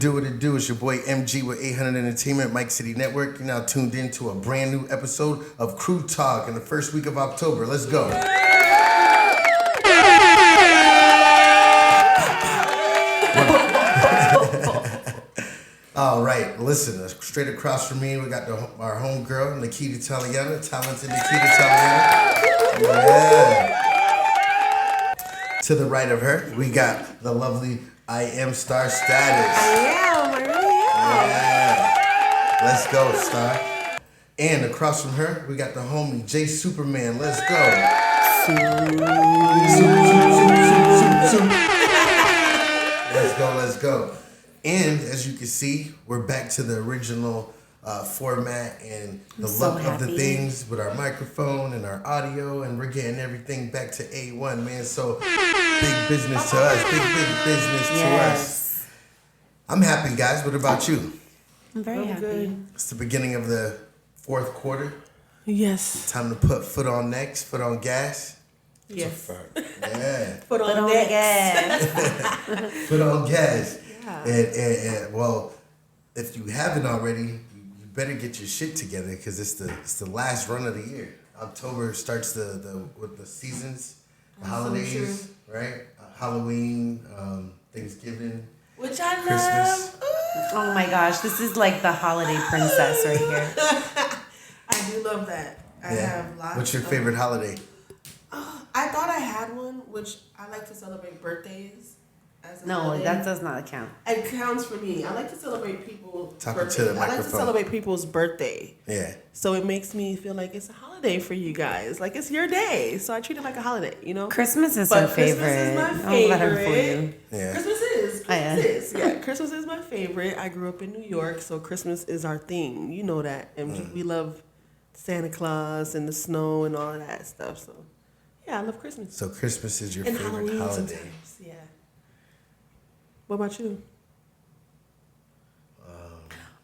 it do. It's your boy MG with 800 Entertainment, Mike City Network. You're now tuned in to a brand new episode of Crew Talk in the first week of October. Let's go. All right, listen, straight across from me, we got our homegirl, Nikita Taliana, talented Nikita Taliana. Yeah. To the right of her, we got the lovely I Am Star Status. I really am. Yeah. Let's go, Star. And across from her, we got the homie J Superman. Let's go. Let's go. And as you can see, we're back to the original format and the look of the things with our microphone and our audio, and we're getting everything back to A1, man. So big business to us. Big business to us. I'm happy, guys. What about you? I'm very happy. It's the beginning of the fourth quarter. Yes. Time to put foot on gas. Yes. Yeah. Foot on gas. Foot on gas. Yeah. And well, if you haven't already, you better get your shit together because it's the last run of the year. October starts with the seasons, the holidays, right? Halloween, Thanksgiving, which I Christmas. love. Oh my gosh, this is like the holiday princess right here. I do love that. I have lots. What's your favorite holiday? I thought I had one, which I like to celebrate birthdays. No, that does not count. It counts for me. I like to celebrate people's birthdays. To the I like to microphone. celebrate people's birthday. Yeah. So it makes me feel like it's a holiday for you guys. Like it's your day. So I treat it like a holiday, you know? Christmas is but her favorite. Christmas is my Don't favorite. let her fool you. Yeah. Christmas is. Yeah. Christmas is my favorite. I grew up in New York, so Christmas is our thing. You know that. And we love Santa Claus and the snow and all of that stuff. So, yeah, I love Christmas. So Christmas is your and favorite Halloween holiday. sometimes. Yeah. What about you?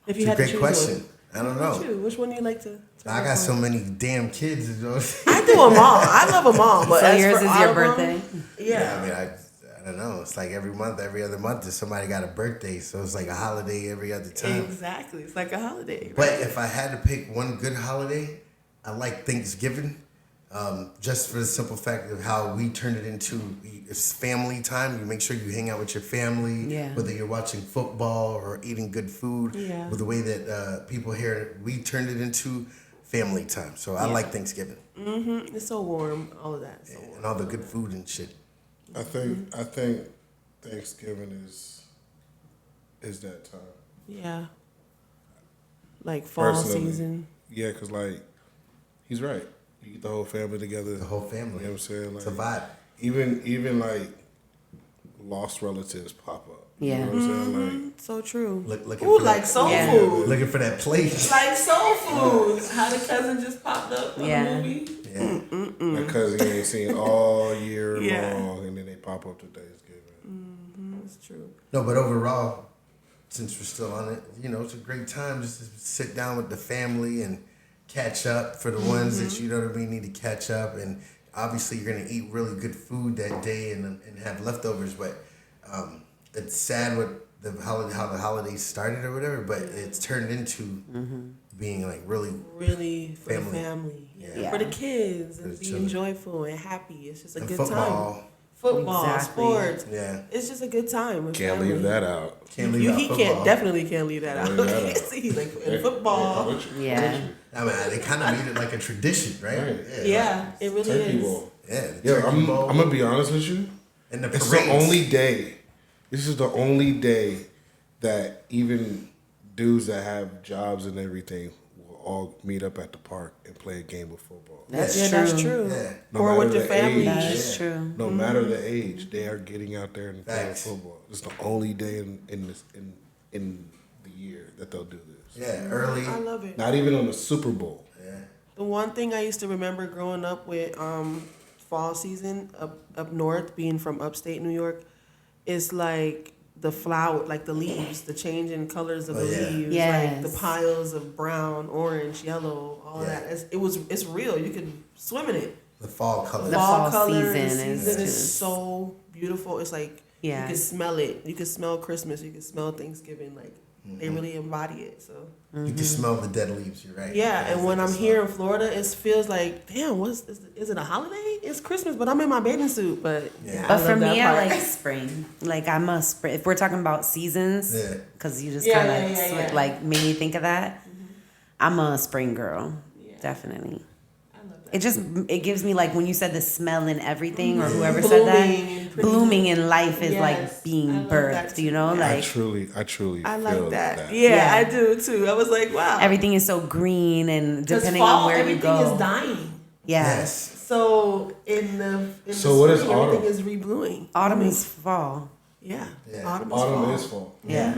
If you It's a had to great choose question. one. I don't What about know. you? Which one do you like to I got so many damn kids. You know? I do them all. I love them all. But So as yours for is all your of them, birthday? Yeah. I mean, I don't know. It's like every other month, somebody got a birthday. So it's like a holiday every other time. Exactly. It's like a holiday. Right? But if I had to pick one good holiday, I like Thanksgiving. Just for the simple fact of how we turned it into it's family time. You make sure you hang out with your family, whether you're watching football or eating good food. Yeah. With the way that people here, we turned it into family time. So I like Thanksgiving. Mm-hmm. It's so warm. All of that. So warm. And all the good food and shit. I think Thanksgiving is that time. Yeah. Like fall Personally. season. Yeah, because like he's right. You get the whole family together. The whole family. You know what I'm saying? Like, It's a vibe. Even like lost relatives pop up. Yeah. You know what I'm saying? Like So true. Looking Ooh, for like that, soul Yeah. food. looking for that plate. Like soul food. How the cousin just popped up on Yeah. the movie. Yeah. my cousin you ain't seen all year Yeah. long, and then they pop up to Thanksgiving. That's true. No, but overall, since we're still on it, it's a great time just to sit down with the family and catch up for the ones that you know what I mean need to catch up. And obviously, you're gonna eat really good food that day and have leftovers. But it's sad what how the holidays started or whatever. But it's turned into being like really For Family. the family. Yeah. For the kids and For the being children. joyful and happy. It's just a and good football. time. Football, Exactly. sports. Yeah, It's just a good time. with Can't family. leave that out. can't leave You, out he football. definitely can't leave that out. Leave that out. See, like in football. Yeah. I mean, they kind of made it like a tradition, right? Right. Yeah, it really Turkey is. bowl. Yeah, the Yeah, turkey I'm bowl gonna be honest with you. and the It's parades. the only day. This is the only day that even dudes that have jobs and everything will all meet up at the park and play a game of football. That's Yeah, true. that's true. Yeah. No Or with matter your the family. age. That is Yeah. true. No matter the age, they are getting out there and playing Facts. football. It's the only day in the year that they'll do this. Yeah, early. I love it. Not even on the Super Bowl. Yeah. The one thing I used to remember growing up with fall season up north, being from upstate New York, is like the flower, like the leaves, the changing colors of the yeah. leaves, Yes. like the piles of brown, orange, yellow, all Yeah. that. It's real. You could swim in it. The fall colors. The fall colors, season the is season just- so beautiful. It's like Yeah. You can smell it. You can smell Christmas. You can smell Thanksgiving. Like they really embody it. So You can smell the dead leaves. You're right. yeah, It's and when like a I'm here in song. Florida, it feels like, damn, is it a holiday? It's Christmas, but I'm in my bathing suit. But Yeah. But I for love that me, I part. like spring. Like I'm a spring. If we're talking about seasons, Yeah. because you just Yeah, kind of yeah, yeah. like made me think of that. I'm a spring girl, definitely. I love that. It gives me like when you said the smell and everything, or whoever Blooming said and that, pretty. blooming in life is Yes, like I being love that birthed. too. You know, Yeah. like I truly I feel like that. Yeah. Yeah, I do too. I was like, wow. everything is so green, and 'Cause depending fall, on where you everything go, is dying. yeah. Yes. So in the So what is spring, autumn? everything is reblooming. Autumn is fall. Yeah. Yeah. Autumn is Autumn fall. is fall. Yeah.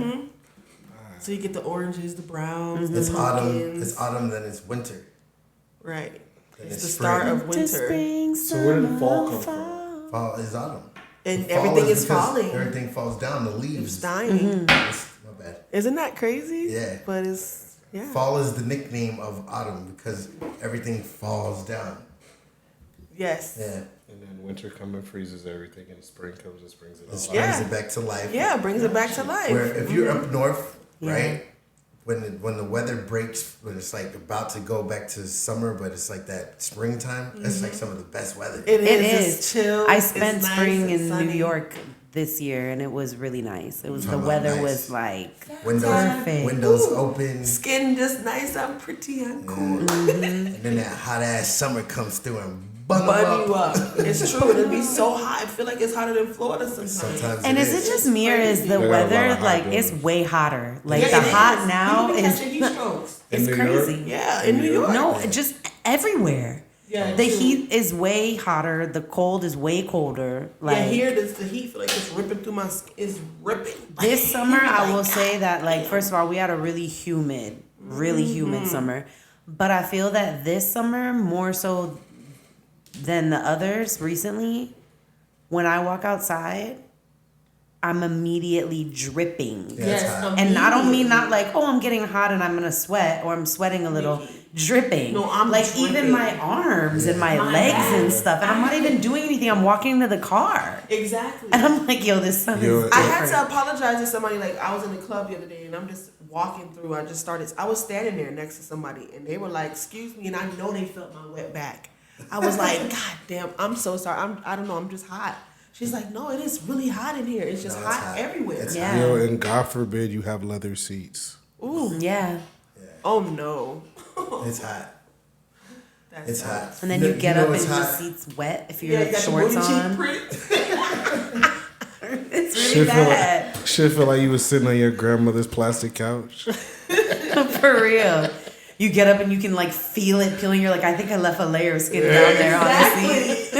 So you get the oranges, the browns, It's the autumn. pumpkins. It's autumn. Then it's winter. Right. Then It's it's the spring. start of Winter, winter. spring, So where did summer, fall come fall. Fall is autumn. And Fall everything is because falling. Everything falls down. The leaves. It's dying. My bad. Isn't that crazy? Yeah. But it's, yeah. Fall is the nickname of autumn because everything falls down. Yes. Yeah. And then winter comes and freezes everything, and spring comes and springs it It all. brings Yeah. it back to life. Yeah, brings it back to life. Where if you're up north, Yeah. right, when the weather breaks, when it's like about to go back to summer, but it's like that springtime. That's like some of the best weather. It It is. is. It's chill. I it's spent nice spring and in sunny. New York this year, and it was really nice. It was the Talking about weather nice. was like Windows, perfect. windows Ooh. open, Skin just nice. I'm pretty. I'm cool. and then that hot ass summer comes through and bun Bun you up. up. It's true. It'll be so hot. I feel like it's hotter than Florida sometimes. Sometimes And is it just me or is the They got a lot weather of high like buildings. it's way hotter? Like Yeah, the it hot is. now People be is catching heat strokes. it's In New York? crazy. Yeah, in New York. No, just everywhere. Yeah, The true. heat is way hotter. The cold is way colder. Like Yeah, here the heat feel like it's ripping through my skin. It's ripping. this summer, You be I like, will say that like first of all, we had a really humid summer, but I feel that this summer more so than the others recently, when I walk outside, I'm immediately dripping. Yeah, it's hot. And I don't mean not like, oh, I'm getting hot and I'm gonna sweat or I'm sweating a little. Dripping. No, I'm like dripping. even my arms and my My legs back. and stuff. And I'm not even doing anything. I'm walking to the car. Exactly. And I'm like, yo, this sun Yo, is I had different. to apologize to somebody. Like I was in the club the other day, and I'm just walking through. I was standing there next to somebody, and they were like, "Excuse me," and I know they felt my wet back. I was like, "God damn, I'm so sorry. I don't know. I'm just hot." She's like, "No, it is really hot in here. It's just No, it's hot hot. everywhere." It's Yeah. Yo, and God forbid you have leather seats. Ooh. Yeah. Oh no. It's hot. That's It's hot. And then You you know- get you know up it's and the hot? seat's wet if you Yeah, you have got the shorts booty cheek on. print. It's really Should feel bad. like should feel like you was sitting on your grandmother's plastic couch. For real. You get up and you can like feel it peeling. You're like, I think I left a layer of skin down there on the seat.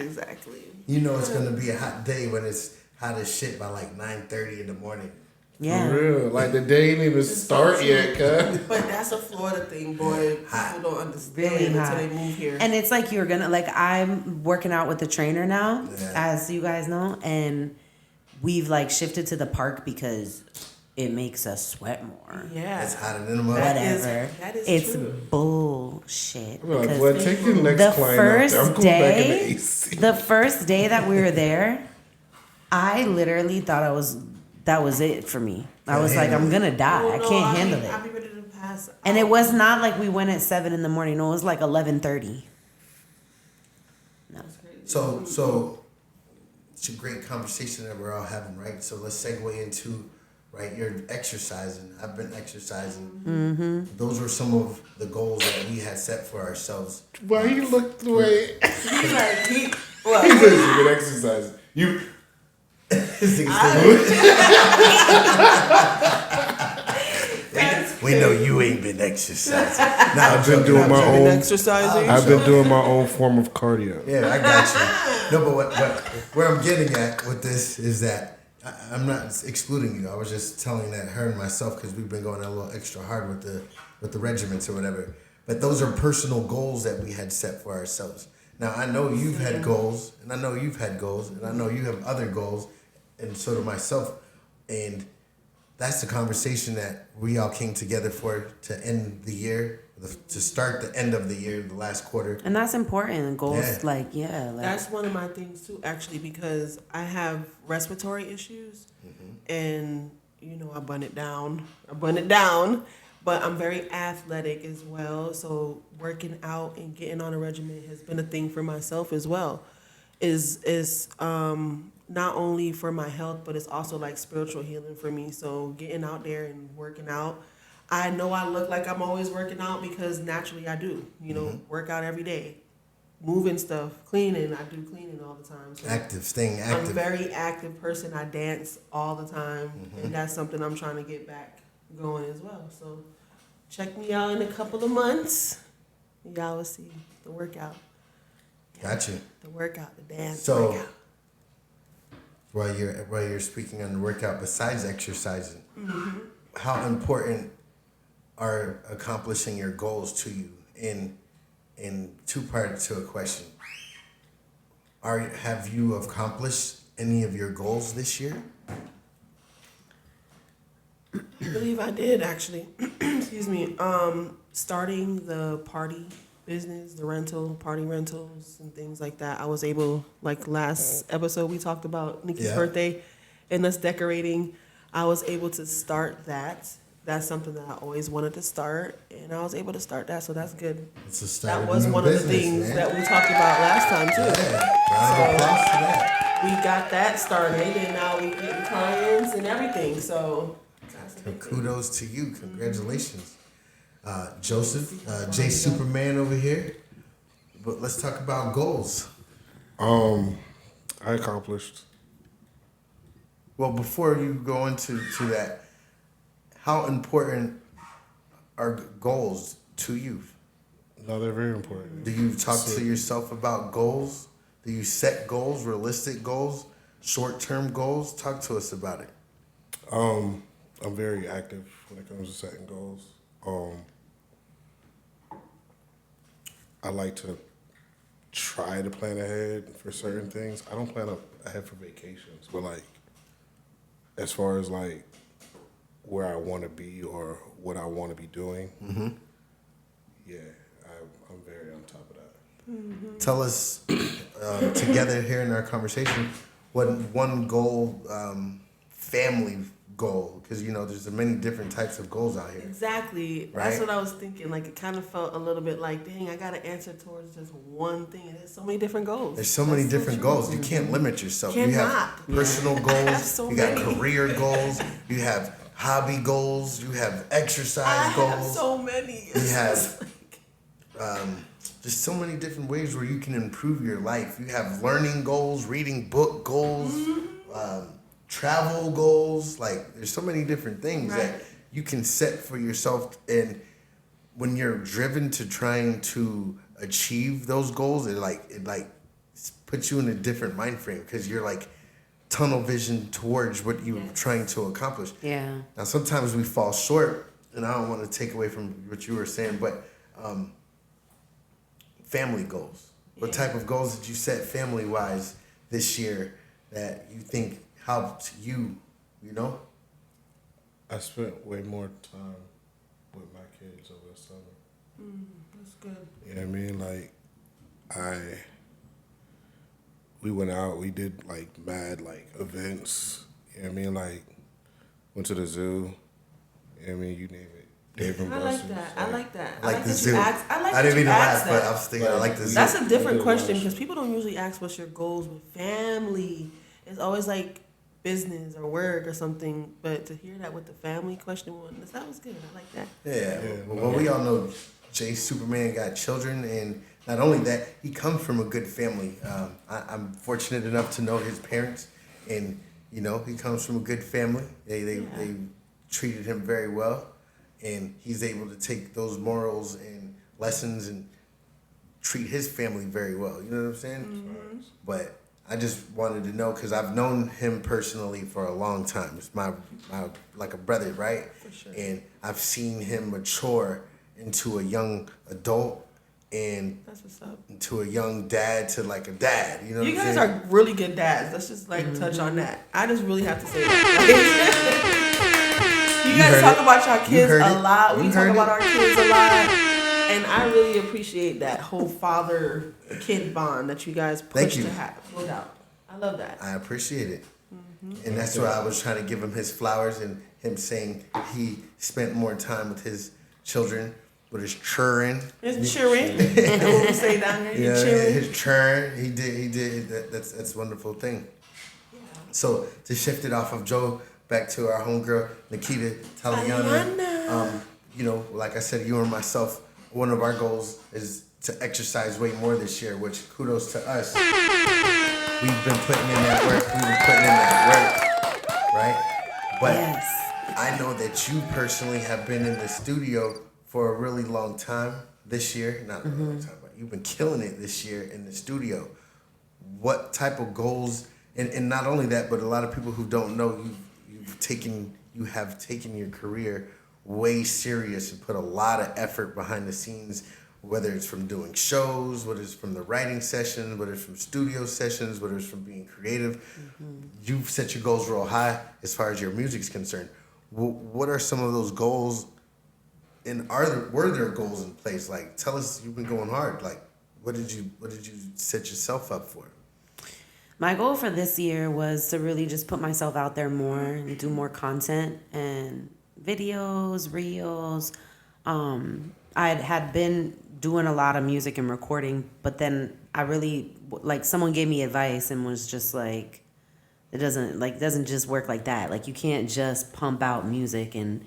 Exactly. You know it's gonna be a hot day when it's hot as shit by like 9:30 in the morning. Yeah. For real. Like the day ain't even start yet, cuz. But that's a Florida thing, boy. Hot. People don't understand Really until hot. they move here. And it's like you're gonna like I'm working out with the trainer now, Yeah. as you guys know, and we've like shifted to the park because it makes us sweat more. yeah. It's hotter than the mother. That is- Whatever. that is it's true. bullshit. I'm like, because well, take your next the client first out there. I'm going back in the day, AC. the first day that we were there, I literally thought that was it for me. I was like, I'm gonna die. Oh, I no, can't handle I'll it. be ready to pass. And out. it was not like we went at 7 in the morning. No, it was like 11:30. No. So it's a great conversation that we're all having, right? So let's segue into, right, you're exercising. I've been exercising. Mm-hmm. Those were some of the goals that we had set for ourselves. Why you look the way He's like, he says you've been exercising. You This nigga's we know you ain't been exercising. Nah, I've been doing my been own exercising. I've been doing my own form of cardio. Yeah, I got you. No, but where I'm getting at with this is that I'm not excluding you. I was just telling that her and myself because we've been going a little extra hard with the regiments or whatever. But those are personal goals that we had set for ourselves. Now I know you've had goals, and I know you've had goals, and I know you have other goals, and so do myself. And that's the conversation that we all came together for to end the year, to start the end of the year, the last quarter. And that's important. Goals, Yeah. That's one of my things too, actually, because I have respiratory issues, and I bun it down. But I'm very athletic as well, so working out and getting on a regimen has been a thing for myself as well. Is not only for my health, but it's also like spiritual healing for me. So getting out there and working out. I know I look like I'm always working out because naturally I do. Work out every day, moving stuff, cleaning. I do cleaning all the time. So Staying active. I'm a very active person. I dance all the time, and that's something I'm trying to get back going as well. So check me out in a couple of months. Y'all will see the workout. Got you. The workout, the dance. So workout. while you're speaking on the workout, besides exercising, how important are accomplishing your goals to you? In two parts to a question. Have you accomplished any of your goals this year? I believe I did, actually. Excuse me. Starting the party business, the party rentals and things like that. I was able, like last episode we talked about Nikki's birthday and us decorating. I was able to start that. That's something that I always wanted to start, and I was able to start that, so that's good. It's a start That of a was new one business, of the things man. that we talked about last time too. Yeah, round of applause to that. We got that started, and now we're getting clients and everything. So that's a So big thing. kudos to you. Congratulations. Joseph, J Superman over here. But let's talk about goals. I accomplished. Well, before you go into that, how important are goals to you? No, they're very important. Do you talk to yourself about goals? Do you set goals, realistic goals, short-term goals? Talk to us about it. I'm very active when it comes to setting goals. I like to try to plan ahead for certain things. I don't plan ahead for vacations, but like as far as like where I want to be or what I want to be doing, yeah, I'm very on top of that. Tell us together here in our conversation what one goal, family goal, because there's many different types of goals out here. Exactly. Right? That's what I was thinking. Like, it kind of felt a little bit like, dang, I got to answer towards just one thing. And there's so many different goals. There's so many That's different true. goals. You can't limit yourself. You Cannot. have personal goals. so You got many. career goals. You have hobby goals. You have exercise I goals. have so many. You have just so many different ways where you can improve your life. You have learning goals, reading book goals, travel goals. Like, there's so many different things Right. that you can set for yourself. And when you're driven to trying to achieve those goals, it puts you in a different mind frame because you're like tunnel vision towards what you're trying to accomplish. Yeah. Now, sometimes we fall short, and I don't want to take away from what you were saying, but family goals. What type of goals did you set family-wise this year that you think helped you, I spent way more time with my kids over the summer. That's good. You know what I mean? Like, we went out, we did like mad like events. You know what I mean? Like, went to the zoo. You know what I mean? You name it. Dave and I like Buster's, that. I like that. I like the that zoo. you asked. I like I that didn't you mean to asked laugh, but that. I was thinking I like the zoo. That's a different Yeah. question because people don't usually ask what's your goals with family. It's always like business or work or something. But to hear that with the family question, that was good. I like that. Yeah. Well, we all know Jay Superman got children, and not only that, he comes from a good family. I'm fortunate enough to know his parents, and he comes from a good family. They treated him very well, and he's able to take those morals and lessons and treat his family very well. You know what I'm saying? But I just wanted to know because I've known him personally for a long time. It's my like a brother, right? For sure. And I've seen him mature into a young adult and That's what's up. to a young dad to like a dad. You know what You I'm guys saying? are really good dads. Let's just touch on that. I just really have to say that. you guys heard talk it. about your You kids heard a it. lot. We You talk heard about it. our kids a lot. And I really appreciate that whole father-kid bond that you guys Thank push you. to have. No doubt. I love that. I appreciate it. And that's why I was trying to give him his flowers and him saying he spent more time with his children, with his children. It's cheering. What we say down here, Yeah, cheering. his churn. He did. That's a wonderful thing. So to shift it off of Joe back to our homegirl Nikita Taliana. Like I said, you and myself, one of our goals is to exercise way more this year, which kudos to us. We've been putting in that work. Right? But Yes. I know that you personally have been in the studio for a really long time this year. Not a really long time, but you've been killing it this year in the studio. What type of goals, and not only that, but a lot of people who don't know, you have taken your career way serious and put a lot of effort behind the scenes, whether it's from doing shows, whether it's from the writing sessions, whether it's from studio sessions, whether it's from being creative. You've set your goals real high as far as your music's concerned. What are some of those goals, and were there goals in place? Like, tell us, you've been going hard. Like, what did you set yourself up for? My goal for this year was to really just put myself out there more and do more content and videos, reels. I had been doing a lot of music and recording, but then I really, like, someone gave me advice and was just like, it doesn't just work like that. Like, you can't just pump out music and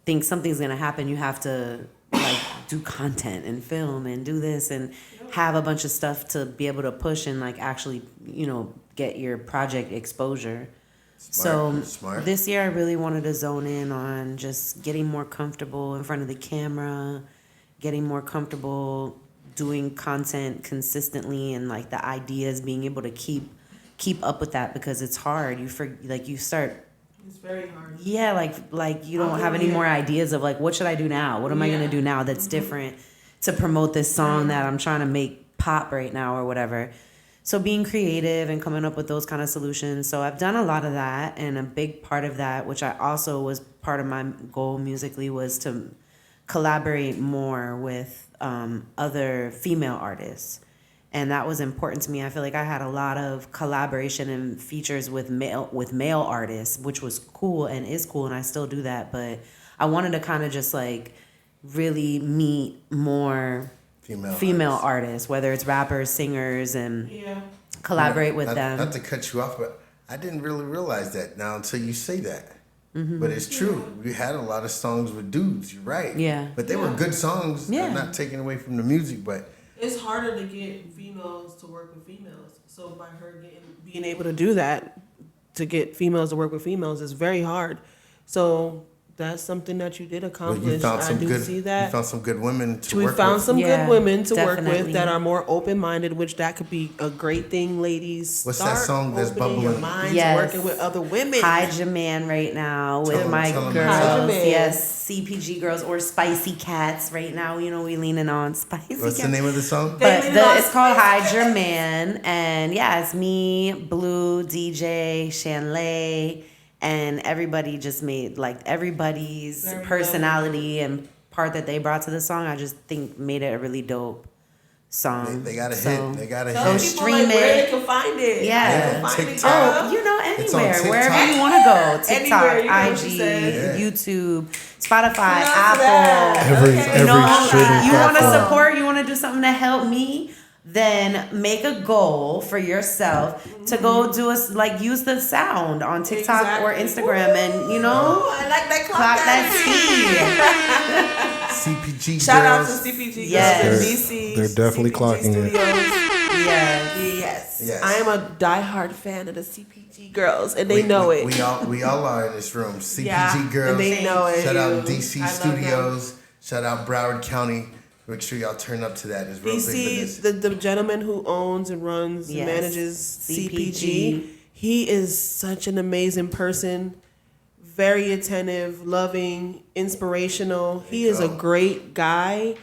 think something's gonna happen. You have to, like, do content and film and do this and have a bunch of stuff to be able to push and, like, actually, get your project exposure. Smart. This year I really wanted to zone in on just getting more comfortable in front of the camera, getting more comfortable doing content consistently, and, like, the ideas, being able to keep up with that, because it's hard. You start. It's very hard. Yeah, like you don't have any more ideas of, like, what should I do now? What am I gonna do now that's different to promote this song that I'm trying to make pop right now or whatever. So being creative and coming up with those kind of solutions. So I've done a lot of that, and a big part of that, which I also was part of my goal musically, was to collaborate more with other female artists. And that was important to me. I feel like I had a lot of collaboration and features with male artists, which was cool and is cool, and I still do that. But I wanted to kind of just, like, really meet more female artists, whether it's rappers, singers, and collaborate with them. Not to cut you off, but I didn't really realize that now until you say that. But it's true. We had a lot of songs with dudes. You're right. Yeah. But they were good songs. Yeah. I'm not taking away from the music, but It's harder to get females to work with females. So by her being able to do that, to get females to work with females, is very hard. So that's something that you did accomplish. you found some I do good. see that. You found some good women to We work found with. some Yeah, good women to work definitely. with that are more open-minded, which that could be a great thing, ladies. What's that song that's opening your bubbling? minds, Yes. working with other women. Hide your man right now with Tell 'em- my tell 'em girls. Hide your man. Yes, CPG girls or Spicy Cats right now. We leaning on Spicy What's Cats. the name of the song? But leaning on it's called Hide Your Man, and yeah, it's me, Blue, DJ, Shanley, and everybody just made, like, everybody's Very personality and part that they brought to the song. I just think made it a really dope song. They got a So- hit. They got a Tell Go hit. people, stream like, where it. they can find it. Yeah. They can find TikTok. it, Oh, girl. It's on anywhere, TikTok. wherever you want to go. TikTok, Anywhere, you know what she IG, said. Yeah. YouTube, Spotify, Shout out to that. Apple. Every Okay. You know, shitty you want to platform. support, you want to do something to help me, then make a goal for yourself to go do use the sound on TikTok or Exactly. Instagram, and Oh, I like that clock that CPG Shout out to girls. CPG Yes. girls in They're- DC. they're definitely CPG clocking it. Studios. tea. Yeah. Yes. Yes. I am a diehard fan of the CPG girls, and they know it. We all are in this room. CPG Yeah, girls. and they know it. Shout out I DC love Studios. Shout out Broward County. Make sure y'all turn up to that. It's real big DC, business. the gentleman who owns and runs and Yes. manages CPG. CPG, he is such an amazing person. Very attentive, loving, inspirational. He is a great guy.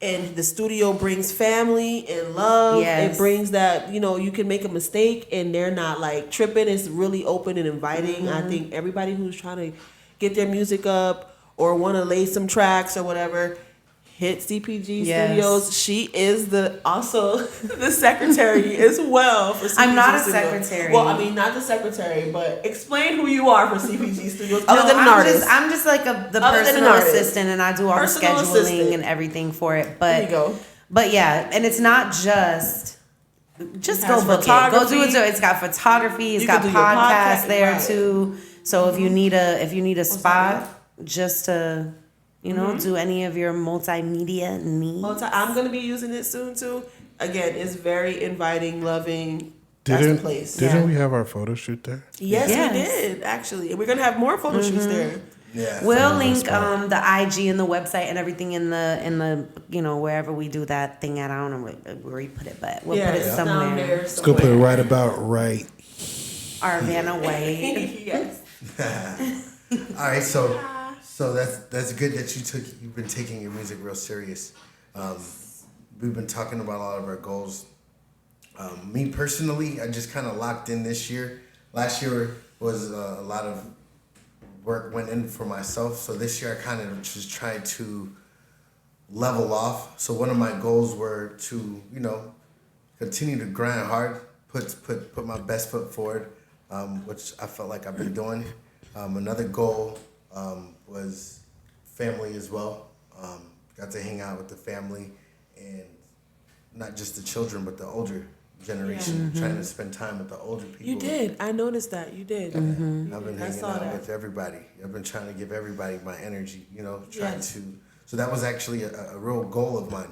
And the studio brings family and love. Yes. It brings that, you can make a mistake and they're not, like, tripping. It's really open and inviting. I think everybody who's trying to get their music up or want to lay some tracks or whatever, hit CPG Yes. Studios. She is also the secretary as well for CPG I'm not a Studios. secretary. Well, I mean, not the secretary, but explain who you are for CPG Studios No, other than an artist. I'm just like the Other than an personal artist. assistant, and I do all Personal the scheduling assistant. and everything for it. There you But go. but yeah, and it's not just It go has book it. Go do photography. it. So it's got photography. It's You got can do your podcasts podcast, there right. too. So if you need a spot just to Mm-hmm. do any of your multimedia needs. I'm gonna be using it soon too. Again, it's very inviting, loving. That's the place. Didn't Yeah. we have our photo shoot there? Yes, Yes. we did actually, and we're gonna have more photo shoots there. Yeah. We'll so- link the IG and the website and everything in the wherever we do that thing at. I don't know where we put it, but we'll put it it's somewhere. down there. Let's go put it right about right. Arvana Way. Yes. All right, so that's good that you've been taking your music real serious. We've been talking about a lot of our goals. Me personally, I just kind of locked in this year. Last year was a lot of work went in for myself, so this year I kind of just tried to level off. So one of my goals were to continue to grind hard, put my best foot forward, which I felt like I've been doing. Another goal was family as well. Got to hang out with the family and not just the children, but the older generation. Trying to spend time with the older people. You did. I noticed that. You did. I've been I hanging saw out that. with everybody. I've been trying to give everybody my energy. Trying Yes. to. So that was actually a real goal of mine.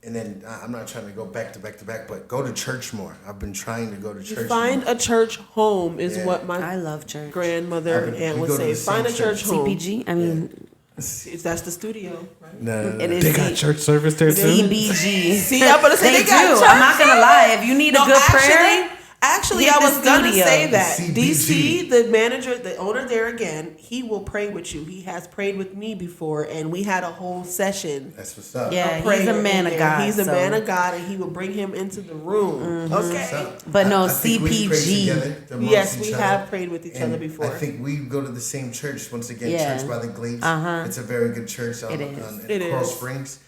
And then I'm not trying to go back to back to back, but go to church more. I've been trying to go to church. Find more. a church home is Yeah. what I my love church. grandmother and aunt we would go to say. the same Find a church church. home. CPG. I mean, That's the studio, right? No. it is They got church service there too. CBG. See, I'm gonna say They they do. got church. I'm not gonna lie. If you need a good prayer, Actually, hit I the was gonna studio. say that. CBG. DC, the manager, the owner there again, he will pray with you. He has prayed with me before, and we had a whole session. That's what's up. Yeah. of prayer he's a man in of there. God, He's a so- man of God, and he will bring him into the room. What's Okay. up? But no, I think we pray CPG. together amongst Yes, each we other. have prayed with each And other before. I think we go to the same church once again. Yeah. Church by the Glades. It's a very good church It is. in It Coral is. Springs.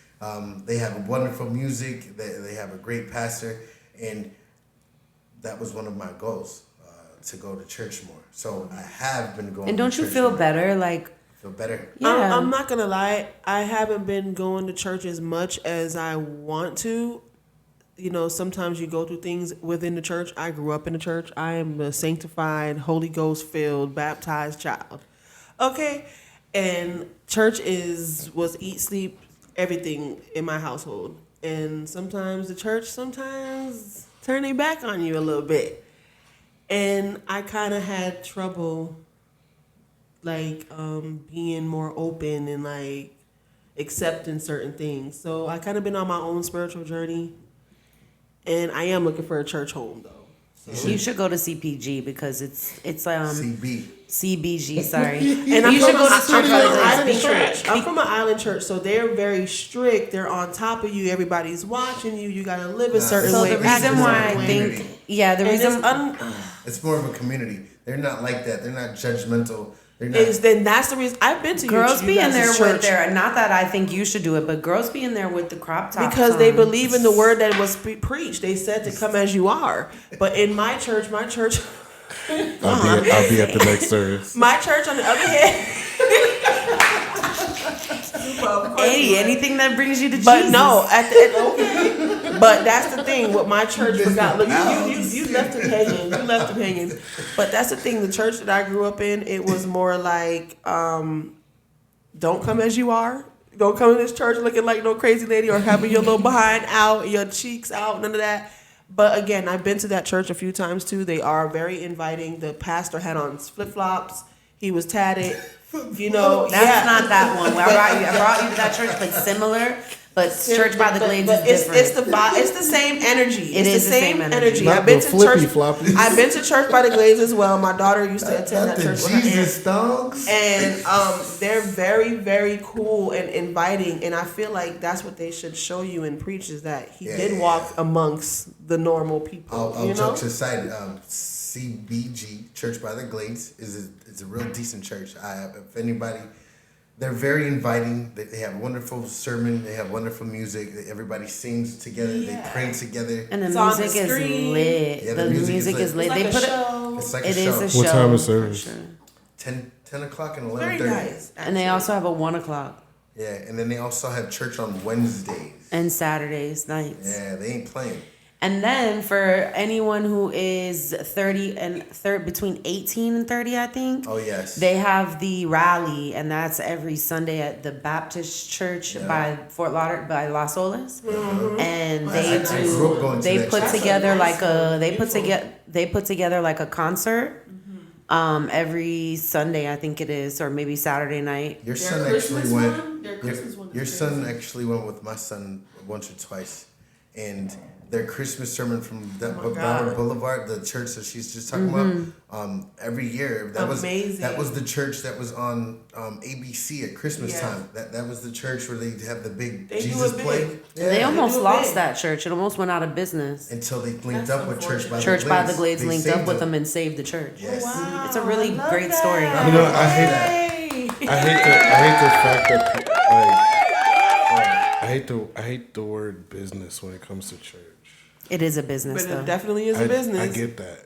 They have wonderful music. They have a great pastor, and that was one of my goals to go to church more. So I have been going. and to don't you church feel more. better? Like, Feel better. yeah. I'm not gonna lie. I haven't been going to church as much as I want to. Sometimes you go through things within the church. I grew up in the church. I am a sanctified, Holy Ghost filled, baptized child. Okay, and church was eat, sleep, everything in my household. And sometimes the church turn their back on you a little bit. And I kind of had trouble being more open and accepting certain things. So I kind of been on my own spiritual journey, and I am looking for a church home though. you should go to CPG because it's CB. CBG. Sorry, And I'm you from should go to I'm from an island Church. church. I'm from an island church, so they're very strict. They're on top of you. Everybody's watching you. You gotta live a certain So way. the act a reason why I certain way. think, yeah, the And reason It's more of a community. They're not like that. They're not judgmental. They're not. then that's the reason I've been to girls you be in guys' there church with their, not that I think you should do it, but girls be in there with the crop tops because they on. believe in the word that was preached. They said to come as you are. But in my church, I'll be at the next service. my church on the other hand. Well, of course you would. anything that brings you to But Jesus. no, at the end, but that's the thing. What my church forgot. Look, you left it hanging. You left it hanging. But that's the thing. The church that I grew up in, it was more like, don't come as you are. Don't come in this church looking like no crazy lady or having your little behind out, your cheeks out, none of that. But again, I've been to that church a few times too. They are very inviting. The pastor had on flip flops. He was tatted. That's Yeah. not that one. I brought you to that church, like similar, but Church by the Glades But is different. It's the vibe. It's the same energy. It It's is the same energy. Not I've been the to flippy church. floppies. I've been to Church by the Glades as well. My daughter used to attend Not that the church with her Jesus aunt. dogs. And they're very, very cool and inviting. And I feel like that's what they should show you and preach is that he did walk amongst the normal people. All you know? jokes aside, CBG, Church by the Glades, is a real decent church. If anybody, they're very inviting. They have wonderful sermon. They have wonderful music. Everybody sings together. Yeah. They pray together. And the It's on the music is screen. lit. Yeah, the music is lit. It's like They a put show. It's like it a is show. a show. What time is for service? sure. 10 o'clock and Very 11:30. nice. And they also have a 1:00 Yeah, and then they also have church on Wednesdays. and Saturdays nights. Yeah, they ain't playing. And then for anyone who is 30 and between 18 and 30, I think. Oh yes. They have the rally, and that's every Sunday at the Baptist Church by Fort Lauderdale, by Las Olas. And they I grew up going to they that put church. together like a Beautiful. they put together like a concert every Sunday, I think it is, or maybe Saturday night. Your Their son Christmas actually went. one? Their Christmas one is Your crazy. son actually went with my son once or twice, and their Christmas sermon from God. Ballard Boulevard, the church that she's just talking about, every year Amazing. that was the church that was on ABC at Christmas Yeah. time. That was the church where they have the big They do Jesus it big. play. They almost do it lost big. that church. It almost went out of business. Until they linked That's up with Church by the Glades They linked saved up with them and saved the church. Yes. Wow, It's a really I love great that. story. You know, I hate that. Hey. I hate the fact that I hate the word business when it comes to church. It is a business, But though. it definitely is a business. I get that,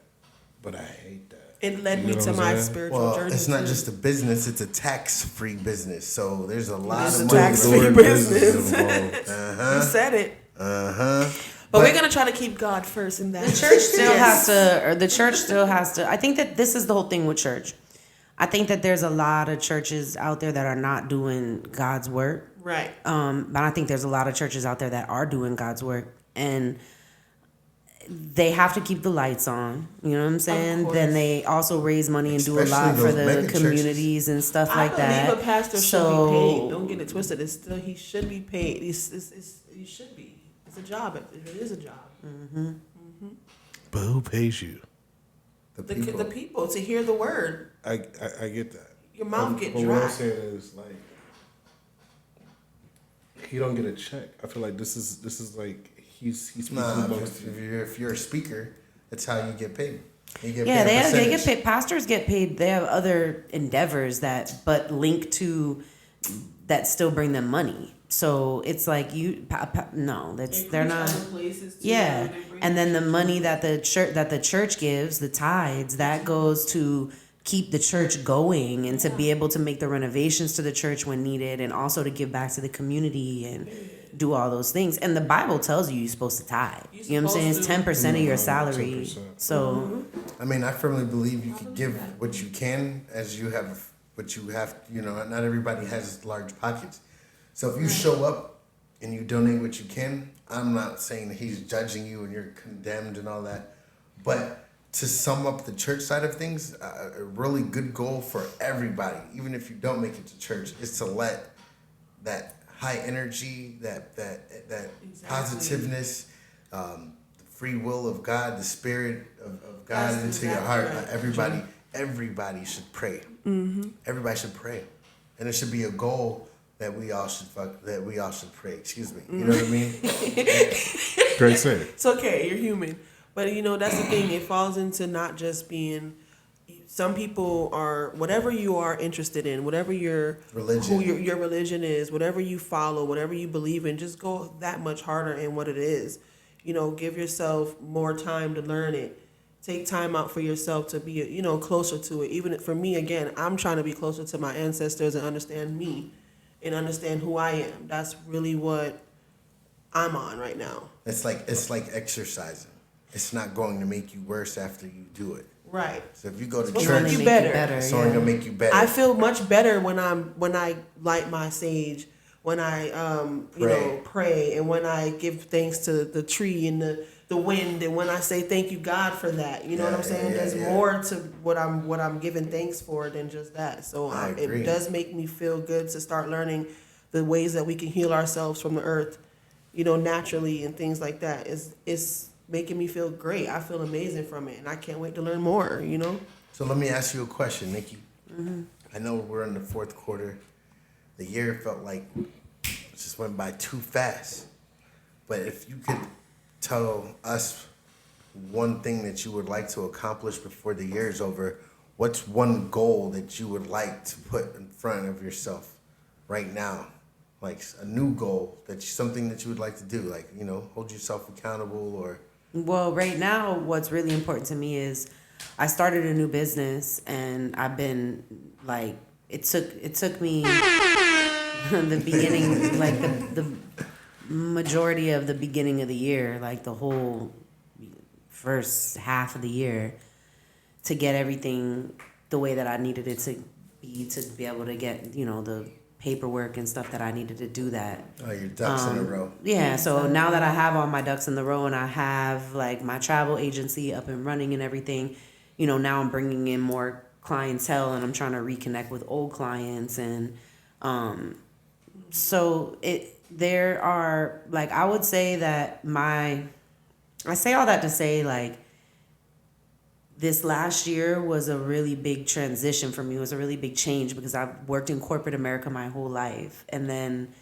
but I hate that. It led You me know to what I'm my saying? spiritual Well, journey. it's not too. just a business; it's a tax-free business. So there's a lot It's of a money. tax-free The word business. involved. You said it. Uh-huh. But we're gonna try to keep God first in that. The church still Yes. has to, or the church still has to. I think that this is the whole thing with church. I think that there's a lot of churches out there that are not doing God's work. Right. But I think there's a lot of churches out there that are doing God's work, and they have to keep the lights on. You know what I'm saying? course. Then they also raise money and do a Especially lot for those the mega communities and stuff I like believe that. a pastor should be paid. Don't get it twisted. It's still he should be paid. He should be. It's a job. It is a job. But who pays you? The people to hear the word. I get that. Your mouth get But dry. what I'm saying is like he don't get a check. I feel like this is like he's speaking Nah, amongst if you're a speaker, that's how you get paid. You get Yeah, paid a they get percentage. paid. Pastors get paid. They have other endeavors but link to that still bring them money. So it's like no, they're not. Yeah, and then the money that the church gives, the tithes, that goes to keep the church going and to be able to make the renovations to the church when needed, and also to give back to the community and do all those things. And the Bible tells you you're supposed to tithe. You know what I'm saying? It's 10% of your salary. 10%. So I mean, I firmly believe you can give what you can as you have what you have. You know, not everybody has large pockets. So if you show up and you donate what you can, I'm not saying that he's judging you and you're condemned and all that. But to sum up the church side of things, a really good goal for everybody, even if you don't make it to church, is to let that high energy, that positiveness, the free will of God, the spirit of God That's into your exactly heart. right. Everybody should pray. Everybody should pray, and it should be a goal that we all should pray. Excuse me. You know what I mean? Great say. It's okay. You're human. But that's the thing. It falls into not just being. Some people are whatever you are interested in, whatever your Religion. who your religion is, whatever you follow, whatever you believe in. Just go that much harder in what it is. Give yourself more time to learn it. Take time out for yourself to be closer to it. Even for me, again, I'm trying to be closer to my ancestors and understand me, and understand who I am. That's really what I'm on right now. It's like exercising. It's not going to make you worse after you do it. Right. So if you go to It's church, make you make better. it's only gonna make you better. I feel much better when I light my sage, when I pray, and when I give thanks to the tree and the wind, and when I say thank you God for that. You know what I'm saying? There's more to what I'm giving thanks for than just that. So I agree. it does make me feel good to start learning the ways that we can heal ourselves from the earth, naturally, and things like that. It's making me feel great. I feel amazing from it, and I can't wait to learn more. So let me ask you a question, Nikki. I know we're in the fourth quarter. The year felt like it just went by too fast. But if you could tell us one thing that you would like to accomplish before the year is over, what's one goal that you would like to put in front of yourself right now? Like a new goal, something that you would like to do, like, you know, hold yourself accountable or. Well, right now, what's really important to me is I started a new business, and I've been like, it took me the beginning, like the majority of the beginning of the year, like the whole first half of the year, to get everything the way that I needed it to be able to get, you know, the paperwork and stuff that I needed to do that. Oh, your ducks in a row. Yeah, so now that I have all my ducks in the row and I have like my travel agency up and running and everything, you know, now I'm bringing in more clientele and I'm trying to reconnect with old clients. And so there are, like, I would say that I say all that to say, like, this last year was a really big transition for me. It was a really big change because I've worked in corporate America my whole life. And then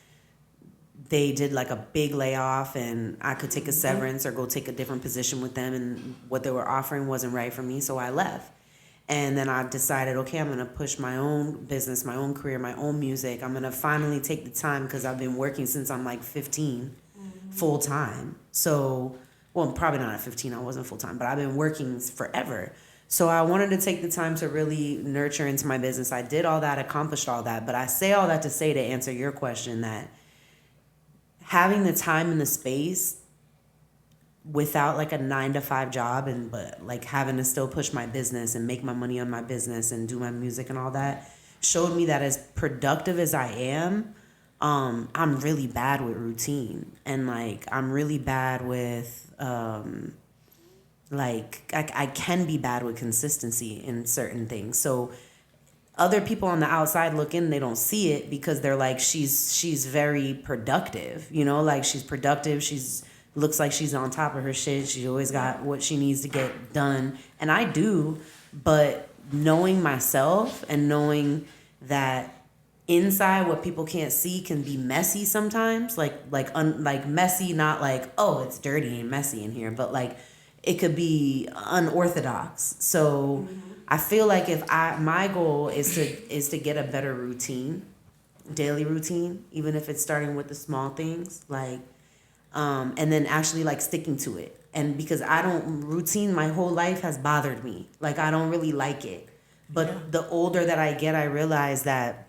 they did like a big layoff and I could take a severance or go take a different position with them. And what they were offering wasn't right for me. So I left. And then I decided, okay, I'm going to push my own business, my own career, my own music. I'm going to finally take the time because I've been working since I'm like 15 full time. So, well, probably not at 15, I wasn't full time, but I've been working forever. So I wanted to take the time to really nurture into my business. I did all that, accomplished all that, but I say all that to say, to answer your question, that having the time and the space without like a 9-to-5 job but like having to still push my business and make my money on my business and do my music and all that showed me that as productive as I am, I'm really bad with routine, and like I'm really bad with like I can be bad with consistency in certain things. So other people on the outside look in, they don't see it because they're like, she's very productive, you know, like she's productive, looks like she's on top of her shit, she always got what she needs to get done, and I do. But knowing myself and knowing that inside what people can't see can be messy sometimes, like messy, not like, oh, it's dirty and messy in here, but like it could be unorthodox. So I feel like my goal is to get a better routine, daily routine, even if it's starting with the small things, like and then actually like sticking to it. And because routine my whole life has bothered me, like I don't really like it. But the older that I get, I realize that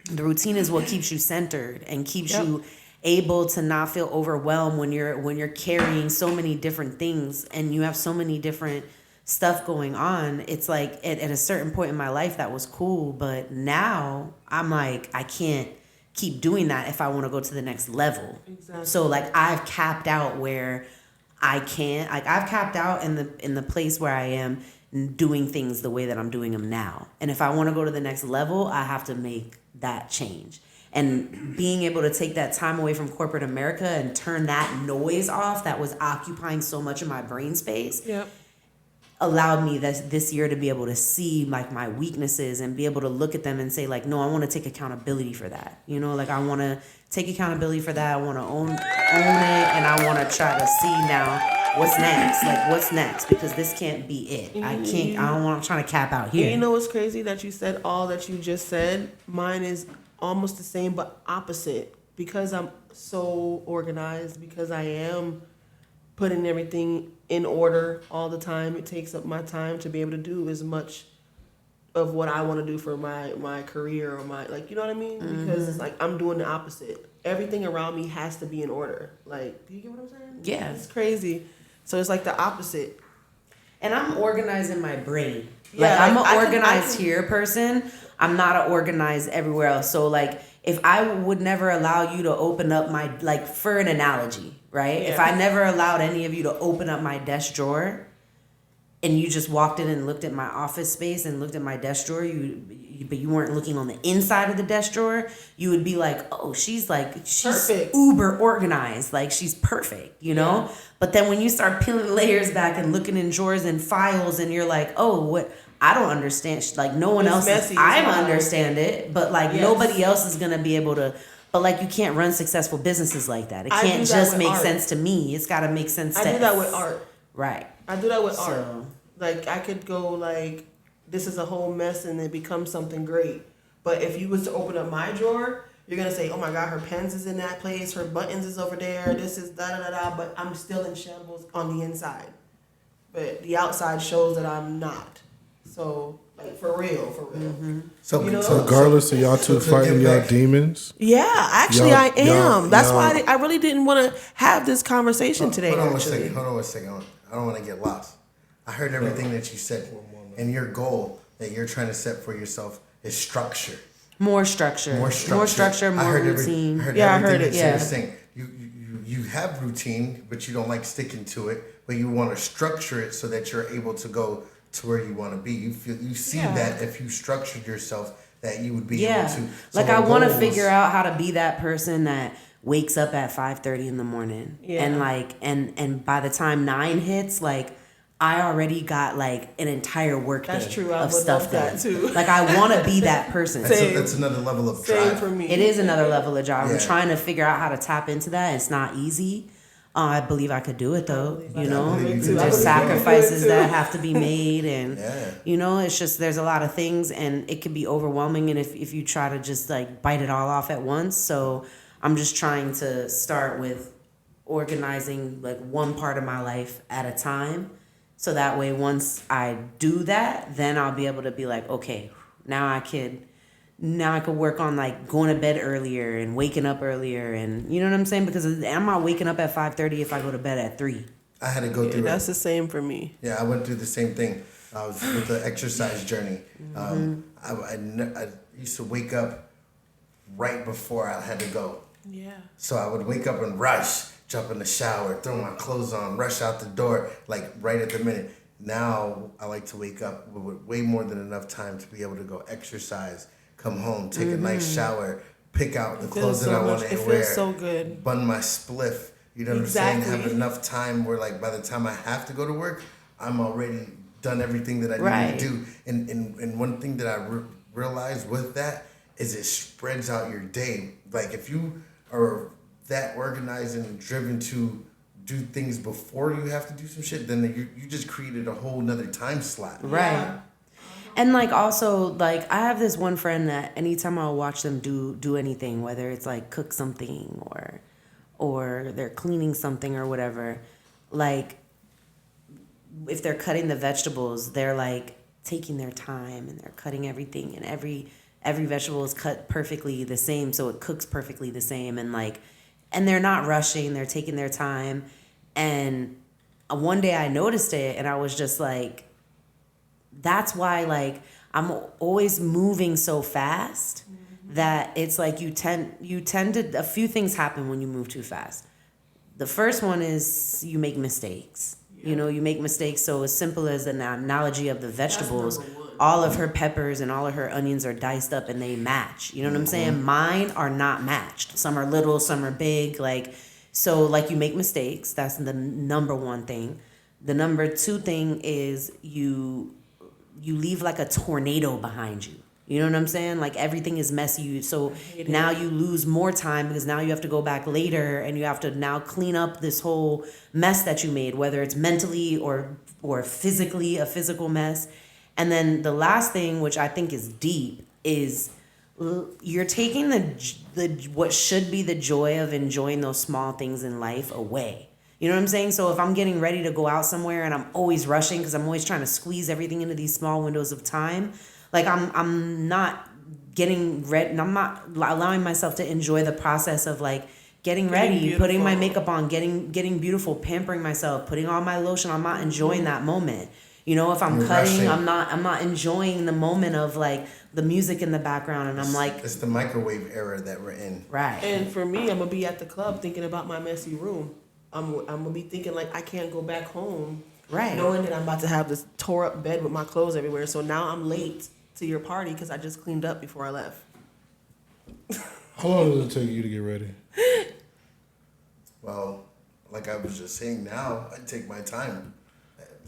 the routine is what keeps you centered and keeps you able to not feel overwhelmed when you're carrying so many different things and you have so many different stuff going on. It's like at a certain point in my life that was cool, but now I'm like, I can't keep doing that if I want to go to the next level. Exactly. So like I've capped out where I can't, like I've capped out in the place where I am doing things the way that I'm doing them now. And if I want to go to the next level, I have to make that change. And being able to take that time away from corporate America and turn that noise off that was occupying so much of my brain space allowed me this year to be able to see like my weaknesses and be able to look at them and say like, no, I want to take accountability for that. You know, like I want to take accountability for that. I want to own it, and I want to try to see now what's next. Like what's next, because this can't be it. I'm trying to cap out here. And you know what's crazy that you said all that you just said? Mine is almost the same but opposite, because I'm so organized, because I am putting everything in order all the time. It takes up my time to be able to do as much of what I want to do for my career or my, like, you know what I mean? Because it's like I'm doing the opposite. Everything around me has to be in order. Like, do you get what I'm saying? Yeah. It's crazy. So it's like the opposite. And I'm organized in my brain. Yeah, like I'm like, an organized here person. I'm not an organized everywhere else. So like if I would never allow you to open up my, like for an analogy, right? Yeah. If I never allowed any of you to open up my desk drawer and you just walked in and looked at my office space and looked at my desk drawer, but you weren't looking on the inside of the desk drawer, you would be like, oh, she's perfect. Uber organized. Like she's perfect, you know? Yeah. But then when you start peeling layers back and looking in drawers and files and you're like, oh, what? I don't understand. Like no one else. I understand it, but like nobody else is going to be able to. But like you can't run successful businesses like that. It can't just make sense to me. It's got to make sense to. I do that with art. Right. I do that with art. So Like I could go like, this is a whole mess and it becomes something great. But if you was to open up my drawer, you're gonna say, oh my God, her pens is in that place, her buttons is over there, this is da da da da. But I'm still in shambles on the inside. But the outside shows that I'm not. So like for real. So, You know? so Regardless of y'all two to fighting get y'all back- demons, Yeah, actually I am. Y'all- That's why y'all- I really didn't want to have this conversation today. Hold on one Actually, second. Hold on one second. I don't want to get lost. I heard everything that you said, and your goal that you're trying to set for yourself is structure. more structure, more routine. I heard Yeah, I everything heard that it, you yeah. were saying. You have routine, but you don't like sticking to it. But you want to structure it so that you're able to go to where you want to be. You see Yeah. that if you structured yourself, that you would be Yeah, able to. So like I our want to goals- figure out how to be that person that wakes up at 5:30 in the morning, Yeah. and like and by the time 9 hits, like I already got like an entire work That's day true. I of would stuff love that, done. too. Like I want to be that person. That's another level of same drive. for me. It is another level of job. I'm Yeah. trying to figure out how to tap into that. It's not easy. I believe I could do it though. believe I You could know, do it, too. I there's believe you could sacrifices do it, too. that have to be made, and Yeah. you know, it's just there's a lot of things, and it can be overwhelming. And if you try to just like bite it all off at once, so I'm just trying to start with organizing like one part of my life at a time. So that way, once I do that, then I'll be able to be like, okay, now I could work on like going to bed earlier and waking up earlier, and you know what I'm saying? Because I'm not waking up at 5:30 if I go to bed at 3. I had to go Yeah, through that's it. the same for me. Yeah, I went through the same thing. I was with the exercise journey. I used to wake up right before I had to go. Yeah. So I would wake up and rush, jump in the shower, throw my clothes on, rush out the door, like right at the minute. Now I like to wake up with way more than enough time to be able to go exercise, come home, take a nice shower, pick out the clothes that I want to It wear, feels so good. bun my spliff. You know what I'm saying? Have Exactly. enough time where like by the time I have to go to work, I'm already done everything that I Right. need to do. And one thing that I realized with that is it spreads out your day. Like if you are that organized and driven to do things before you have to do some shit, then you just created a whole nother time slot. Right. And like also like I have this one friend that anytime I'll watch them do anything, whether it's like cook something or they're cleaning something or whatever, like if they're cutting the vegetables, they're like taking their time and they're cutting everything, and every vegetable is cut perfectly the same, so it cooks perfectly the same, and they're not rushing, they're taking their time. And one day I noticed it and I was just like, that's why like I'm always moving so fast that it's like you tend to, a few things happen when you move too fast. The first one is you make mistakes. You know, you make mistakes. So as simple as an analogy of the vegetables, number one. all of her peppers and all of her onions are diced up and they match. You know what I'm saying? Mine are not matched. Some are little, some are big. Like, so like you make mistakes. That's the number one thing. The number two thing is you leave like a tornado behind you. You know what I'm saying? Like everything is messy. So now you lose more time because now you have to go back later and you have to now clean up this whole mess that you made, whether it's mentally or physically, a physical mess. And then the last thing, which I think is deep, is you're taking the what should be the joy of enjoying those small things in life away. You know what I'm saying? So if I'm getting ready to go out somewhere and I'm always rushing because I'm always trying to squeeze everything into these small windows of time, like I'm not getting ready, and I'm not allowing myself to enjoy the process of like getting ready, beautiful. putting my makeup on, getting beautiful, pampering myself, putting on my lotion. I'm not enjoying that moment. You know, if I'm You're cutting, rushing. I'm not enjoying the moment of like the music in the background, and I'm like, It's the microwave era that we're in. right. And for me, I'm gonna be at the club thinking about my messy room. I'm gonna be thinking like I can't go back home, Right. knowing that I'm about to have this tore up bed with my clothes everywhere. So now I'm late to your party because I just cleaned up before I left. how long does it take you to get ready? Well, like I was just saying now, I take my time.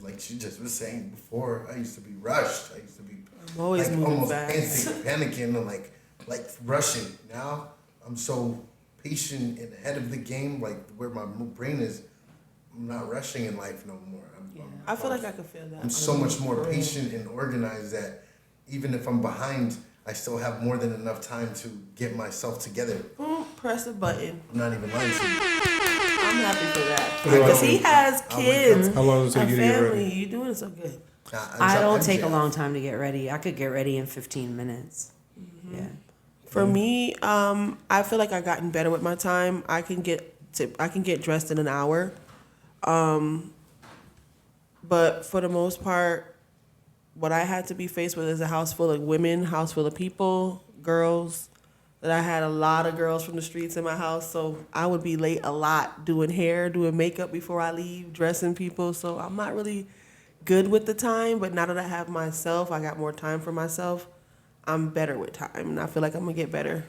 Like she just was saying before, I used to be rushed. I used to be I'm always like moving almost fast. panicking and like rushing. Now I'm so patient and ahead of the game, like where my brain is. I'm not rushing in life no more. I'm I feel like I could feel that. I'm so much more patient and organized that even if I'm behind, I still have more than enough time to get myself together. Press a button. I'm not even lying to you. I'm happy for that How long- because he has kids, How long does it a take you to get family. ready? You doing so good. I don't take a long time to get ready. I could get ready in 15 minutes. Yeah. For me, I feel like I've gotten better with my time. I can get dressed in an hour, but for the most part, what I had to be faced with is a house full of women, house full of people, girls. That I had a lot of girls from the streets in my house, so I would be late a lot doing hair, doing makeup before I leave, dressing people. So I'm not really good with the time, but now that I have myself, I got more time for myself. I'm better with time, and I feel like I'm gonna get better.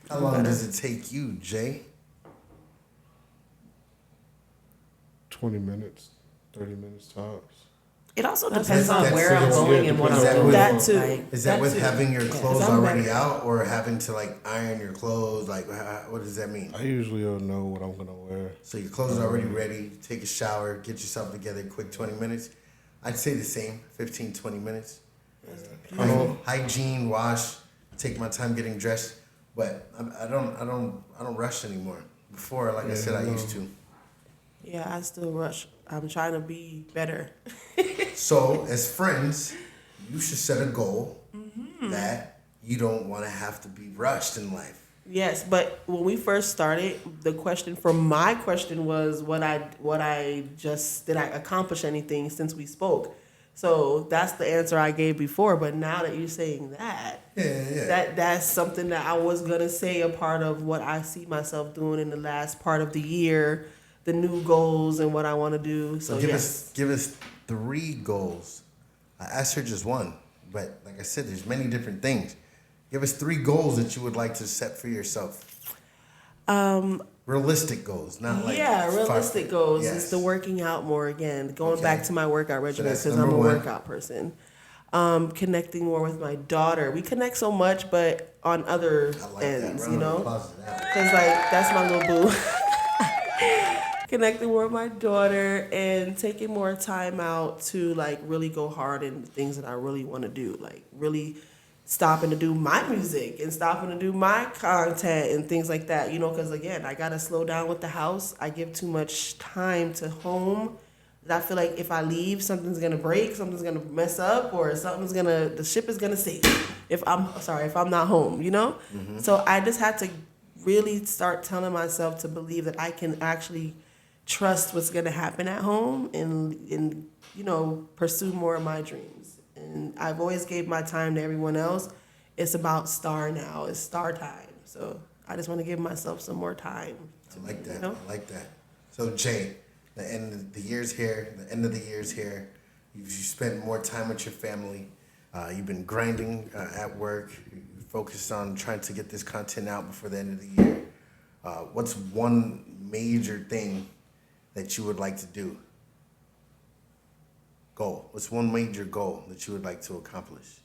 How long does it take you, Jay? 20 minutes, 30 minutes tops. It also depends on That's- where I'm that's- going and what is I'm that doing. with- That too. Like, Is that with too. having your clothes 'Cause I'm already better. out or having to like iron your clothes? Like, what does that mean? I usually don't know what I'm gonna wear. So your clothes are already ready. Take a shower, get yourself together, quick 20 minutes. I'd say the same, 15, 20 minutes. Hygiene, wash, take my time getting dressed, but I don't rush anymore. Before, like I said, I used to. Yeah, I still rush. I'm trying to be better. So, as friends, you should set a goal that you don't want to have to be rushed in life. Yes, but when we first started, my question was did I accomplish anything since we spoke? So that's the answer I gave before. But now that you're saying that, that's something that I was gonna say a part of what I see myself doing in the last part of the year, the new goals and what I want to do. So give yes. us 3 goals. I asked her just one, but like I said, there's many different things. Give us 3 goals that you would like to set for yourself. Realistic goals, not like realistic goals. Yes. It's the working out more again. Going Okay. back to my workout regimen that's because I'm a number 1. workout person. Connecting more with my daughter. We connect so much, but on other I like ends, that. you know. Applause to that. Because like that's my little boo. Connecting more with my daughter and taking more time out to like really go hard in the things that I really want to do. Like really stopping to do my music and stopping to do my content and things like that. You know, because again, I gotta slow down with the house. I give too much time to home. I feel like if I leave, something's gonna break, something's gonna mess up, or the ship is gonna sink. If I'm not home, you know. Mm-hmm. So I just had to really start telling myself to believe that I can actually trust what's gonna happen at home and you know pursue more of my dreams. And I've always gave my time to everyone else. It's about star now. It's star time. So I just want to give myself some more time. I like that. You know? I like that. So Jay, the end of the year's here. The end of the year's here. You spent more time with your family. You've been grinding at work. You focused on trying to get this content out before the end of the year. What's one major thing that you would like to do? Goal. What's one major goal that you would like to accomplish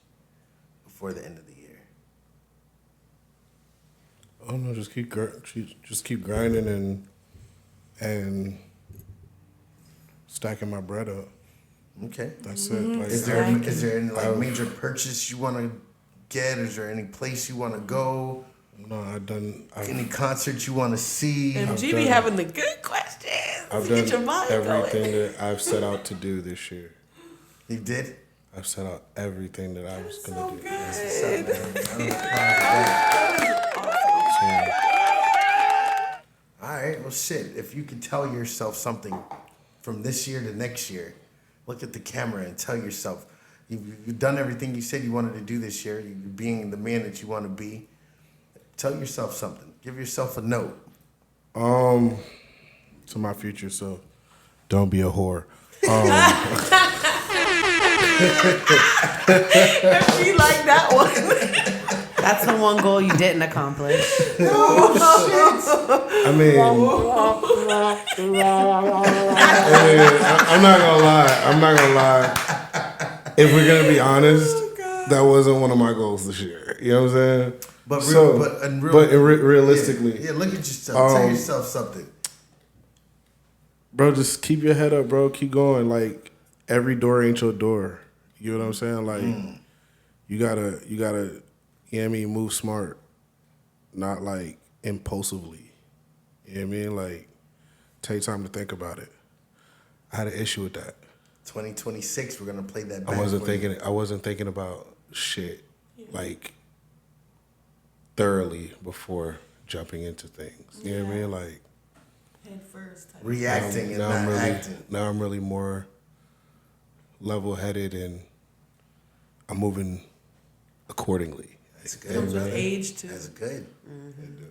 before the end of the year? I don't know. Just keep grinding and stacking my bread up. Okay. That's it. Like, Is there any like major purchase you want to get? Is there any place you want to go? No, Any concerts you want to see? MG be having the good questions. I've Get your done mind everything going. that I've set out to do this year. You did? I've set out everything that I was gonna do. What's up, man? I'm proud of that. All right, well, shit. If you could tell yourself something from this year to next year, look at the camera and tell yourself you've done everything you said you wanted to do this year. You're being the man that you want to be. Tell yourself something. Give yourself a note. To my future self, don't be a whore. She like that one. That's the one goal you didn't accomplish. I mean, I'm not gonna lie. If we're gonna be honest, that wasn't one of my goals this year. You know what I'm saying? But realistically, yeah, look at yourself. Tell yourself something. bro, just keep your head up, bro. Keep going. Like, every door ain't your door. You know what I'm saying? Like you gotta, you know what I mean, move smart, not like impulsively. You know what I mean? Like take time to think about it. I had an issue with that. 2026, we're gonna play that back. I wasn't thinking about shit like thoroughly before jumping into things. You know what I mean? Like Head first. Reacting and not acting. Now I'm really more level-headed and I'm moving accordingly. That's good. Comes with age too. That's good.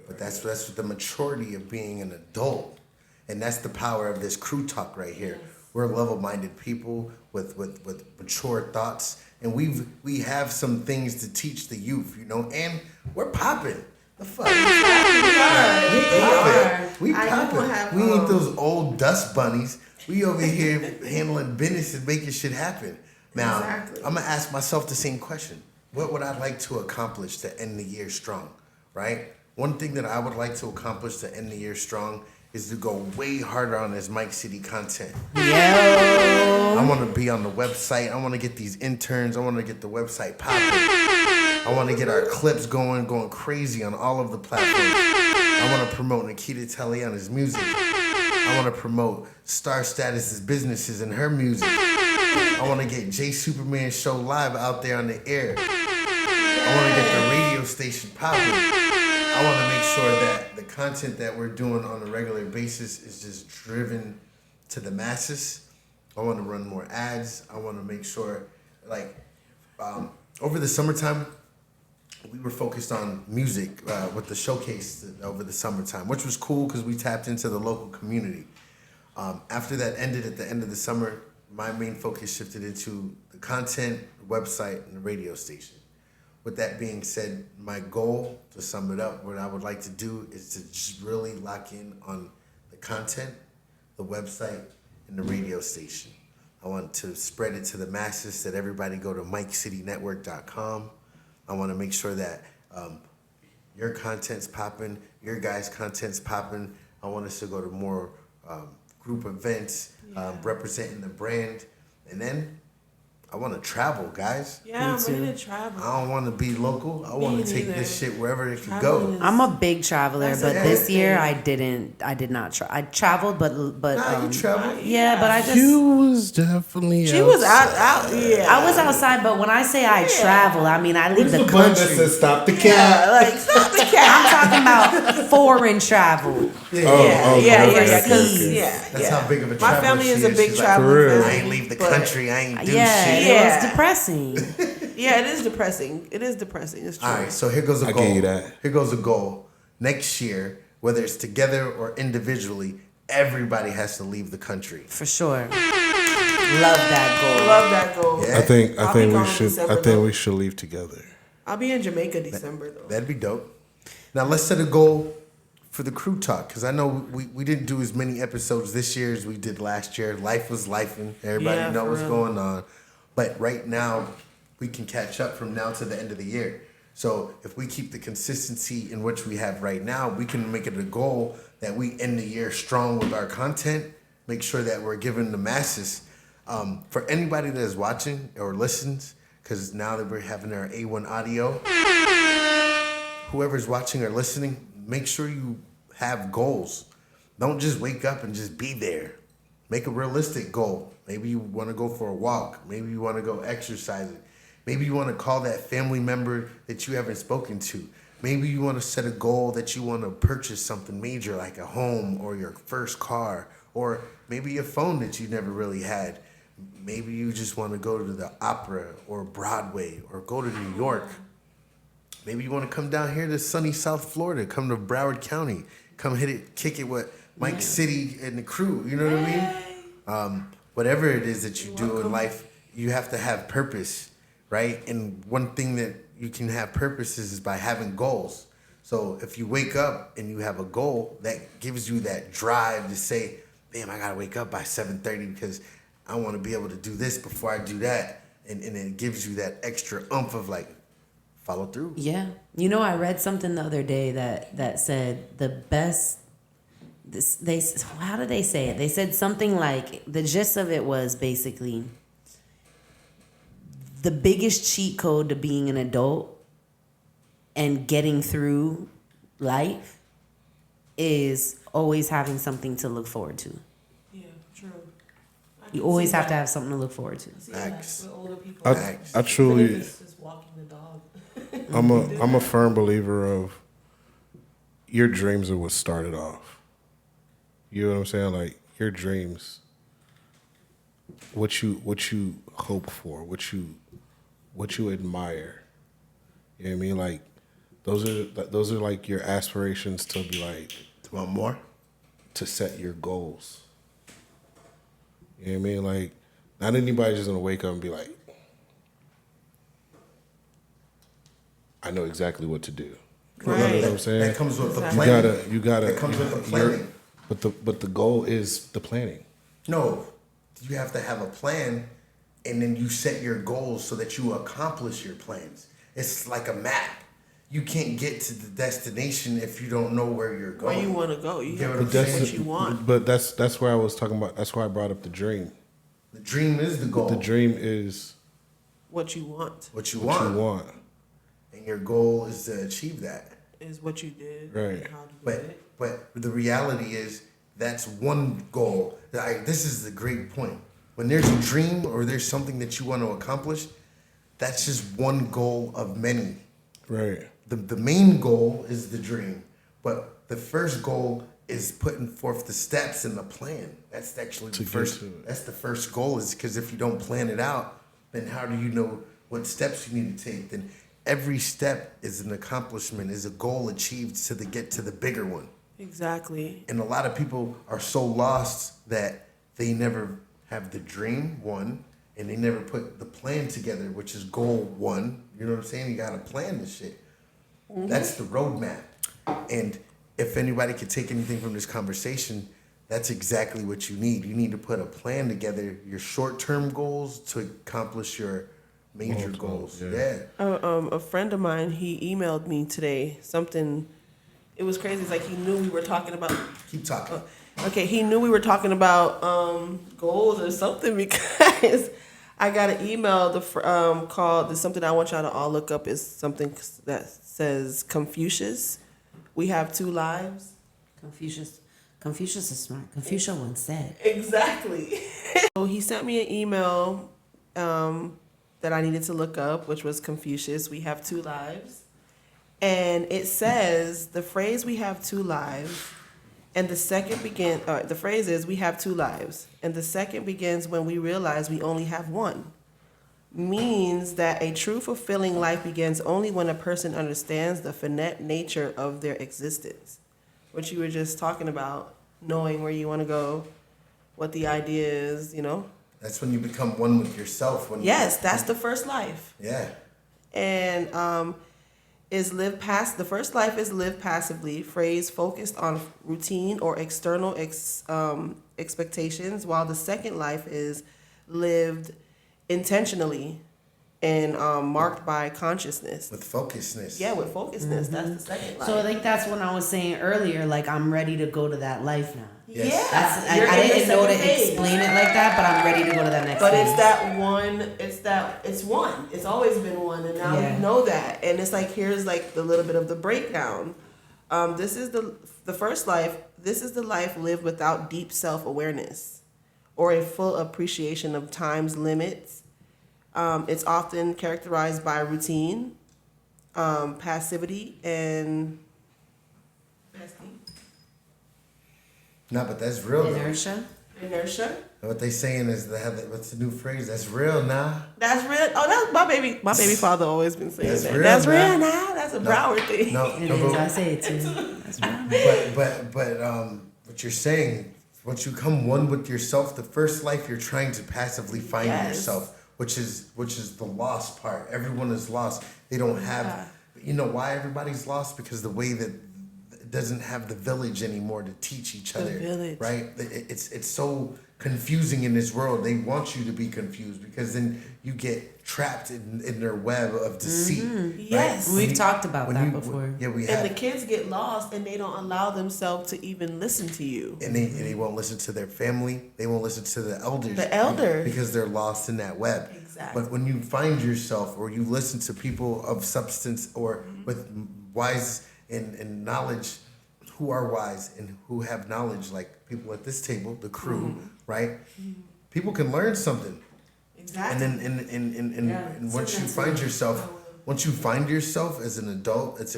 But that's the maturity of being an adult, and that's the power of this crew talk right here. We're level-minded people with mature thoughts, and we have some things to teach the youth, you know. And we're popping. The fuck. We popping. We ain't those old dust bunnies. We over here handling business and making shit happen. Now, I'm gonna ask myself the same question. What would I like to accomplish to end the year strong, right? One thing that I would like to accomplish to end the year strong is to go way harder on this Mike City content. I want to be on the website. I want to get these interns. I want to get the website popping. I want to get our clips going crazy on all of the platforms. I want to promote Nikita Taliana's music. I want to promote Star Status's businesses and her music. I want to get J Superman Show Live out there on the air. I want to get the radio station popping. I want to make sure that the content that we're doing on a regular basis is just driven to the masses. I want to run more ads. I want to make sure, like, over the summertime, we were focused on music with the showcase over the summertime, which was cool because we tapped into the local community. After that ended at the end of the summer, my main focus shifted into the content, the website, and the radio station. With that being said, my goal, to sum it up, what I would like to do is to just really lock in on the content, the website, and the radio station. I want to spread it to the masses, that everybody go to MikeCityNetwork.com. I want to make sure that your content's popping, your guys' content's popping. I want us to go to more group events, representing the brand. And then I want to travel, guys. Yeah, I'm ready to travel. I don't want to be local. I want to take this shit wherever it can go. I'm a big traveler, but this year I did not try. I traveled, but you traveled. Yeah, but I just was definitely. She was out. Yeah, I was outside, but when I say I travel, I mean I leave the button country. that says stop the cat. Yeah, like stop the cat. I'm talking about foreign travel. That's how big of a traveler My family is a big She's traveler. I ain't leave the country. I ain't do shit. It was depressing. Yeah, it is depressing. It is depressing. It's true. All right, so here goes a goal. I give you that. Here goes a goal. Next year, whether it's together or individually, everybody has to leave the country. For sure. Love that goal. Yeah. I think I'll be gone we should. December, I think though. we should leave together. I'll be in Jamaica December though. That'd be dope. Now let's set a goal for the crew talk, because I know we didn't do as many episodes this year as we did last year. Life was lifing. Everybody know for what's real. going on. But right now, we can catch up from now to the end of the year. So if we keep the consistency in which we have right now, we can make it a goal that we end the year strong with our content. Make sure that we're giving the masses. For anybody that is watching or listens, because now that we're having our A1 audio, whoever's watching or listening, make sure you have goals. Don't just wake up and just be there. Make a realistic goal. Maybe you want to go for a walk. Maybe you want to go exercising. Maybe you want to call that family member that you haven't spoken to. Maybe you want to set a goal that you want to purchase something major like a home or your first car, or maybe a phone that you never really had. Maybe you just want to go to the opera or Broadway or go to New York. Maybe you want to come down here to sunny South Florida, come to Broward County, come kick it with Mike City and the crew. You know what I mean? Whatever it is that you do in life, you have to have purpose, right? And one thing that you can have purpose is by having goals. So if you wake up and you have a goal, that gives you that drive to say, damn, I got to wake up by 7:30 because I want to be able to do this before I do that. And it gives you that extra oomph of like, follow through. Yeah. You know, I read something the other day that said the best, how did they say it? They said something like, the gist of it was basically, the biggest cheat code to being an adult and getting through life is always having something to look forward to. Yeah, true. You always have to have something to look forward to. Facts. With older people. I truly, Even if it's just walking the dog. I'm a firm believer of your dreams are what started off. You know what I'm saying? Like your dreams, what you hope for, what you admire. You know what I mean? Like those are like your aspirations to be like Want more? to set your goals. You know what I mean? Like not anybody's just gonna wake up and be like, I know exactly what to do. You know what I'm saying? That comes with the Exactly. planning. You gotta. That comes with the planning. But the goal is the planning. No, you have to have a plan, and then you set your goals so that you accomplish your plans. It's like a map. You can't get to the destination if you don't know where you're going. Where you want to go. You get have what I'm to say saying? what you want. But that's where I was talking about. That's why I brought up the dream. The dream is the goal. The dream is What you want what you what want. you want. And your goal is to achieve that. is what you did. Right. And how you did it. But the reality is that's one goal. This is the great point. When there's a dream or there's something that you want to accomplish, that's just one goal of many. Right. The main goal is the dream, but the first goal is putting forth the steps and the plan. That's actually To the get first. to it. That's the first goal. Is because if you don't plan it out, then how do you know what steps you need to take? Then every step is an accomplishment, is a goal achieved to get to the bigger one. Exactly. And a lot of people are so lost that they never have the dream one, and they never put the plan together, which is goal one. You know what I'm saying? You gotta plan this shit. That's the roadmap. And if anybody could take anything from this conversation, that's exactly what you need. You need to put a plan together, your short-term goals to accomplish your major Long-term, goals. yeah. Yeah. A friend of mine, he emailed me today something. It was crazy. It's like he knew we were talking about. Keep talking. Okay, he knew we were talking about goals or something because I got an email called. There's something I want y'all to all look up. Is something that says Confucius. We have two lives. Confucius is smart. Confucius once said. Exactly. So he sent me an email that I needed to look up, which was Confucius. We have two lives. And it says the phrase "we have two lives," and the phrase is "we have two lives," and the second begins when we realize we only have one. Means that a true fulfilling life begins only when a person understands the finite nature of their existence. What you were just talking about, knowing where you want to go, what the idea is, you know? That's when you become one with yourself. Yes, that's the first life. Yeah. And the first life is live passively, phrase focused on routine or external expectations, while the second life is lived intentionally and marked by consciousness. With focusedness. Yeah, with focusedness. That's the second life. So I think that's when I was saying earlier, like I'm ready to go to that life now. Yes. Yeah, That's you're I in the didn't know to second phase. explain it like that, but I'm ready to go to that next But phase. it's that one. It's one. It's always been one, and now Yeah. you know that. And it's like here's like the little bit of the breakdown. This is the first life. This is the life lived without deep self-awareness or a full appreciation of time's limits. It's often characterized by routine, passivity, and No, but that's real though. Inertia. inertia. What they saying is what's the new phrase? That's real now. That's real. Oh, that's my baby. My baby father always been saying That's that. real That's now. real now. That's a Broward thing. No, It no, is. I but, say it too. That's right. but what you're saying, once you come one with yourself, the first life you're trying to passively find Yes. yourself, which is the lost part. Everyone is lost. They don't have. You know why everybody's lost? Because the way that it doesn't have the village anymore to teach each The other. village. Right? It's so confusing in this world. They want you to be confused because then you get trapped in their web of deceit. Right? Yes. We've talked about that before. Yeah, we And have. the kids get lost and they don't allow themselves to even listen to you. And they won't listen to their family. They won't listen to the elders. The elder. Because they're lost in that web. Exactly. But when you find yourself or you listen to people of substance or with wise and knowledge, who are wise and who have knowledge, like people at this table, the crew, right? People can learn something. Exactly. And then and once you find yourself as an adult, it's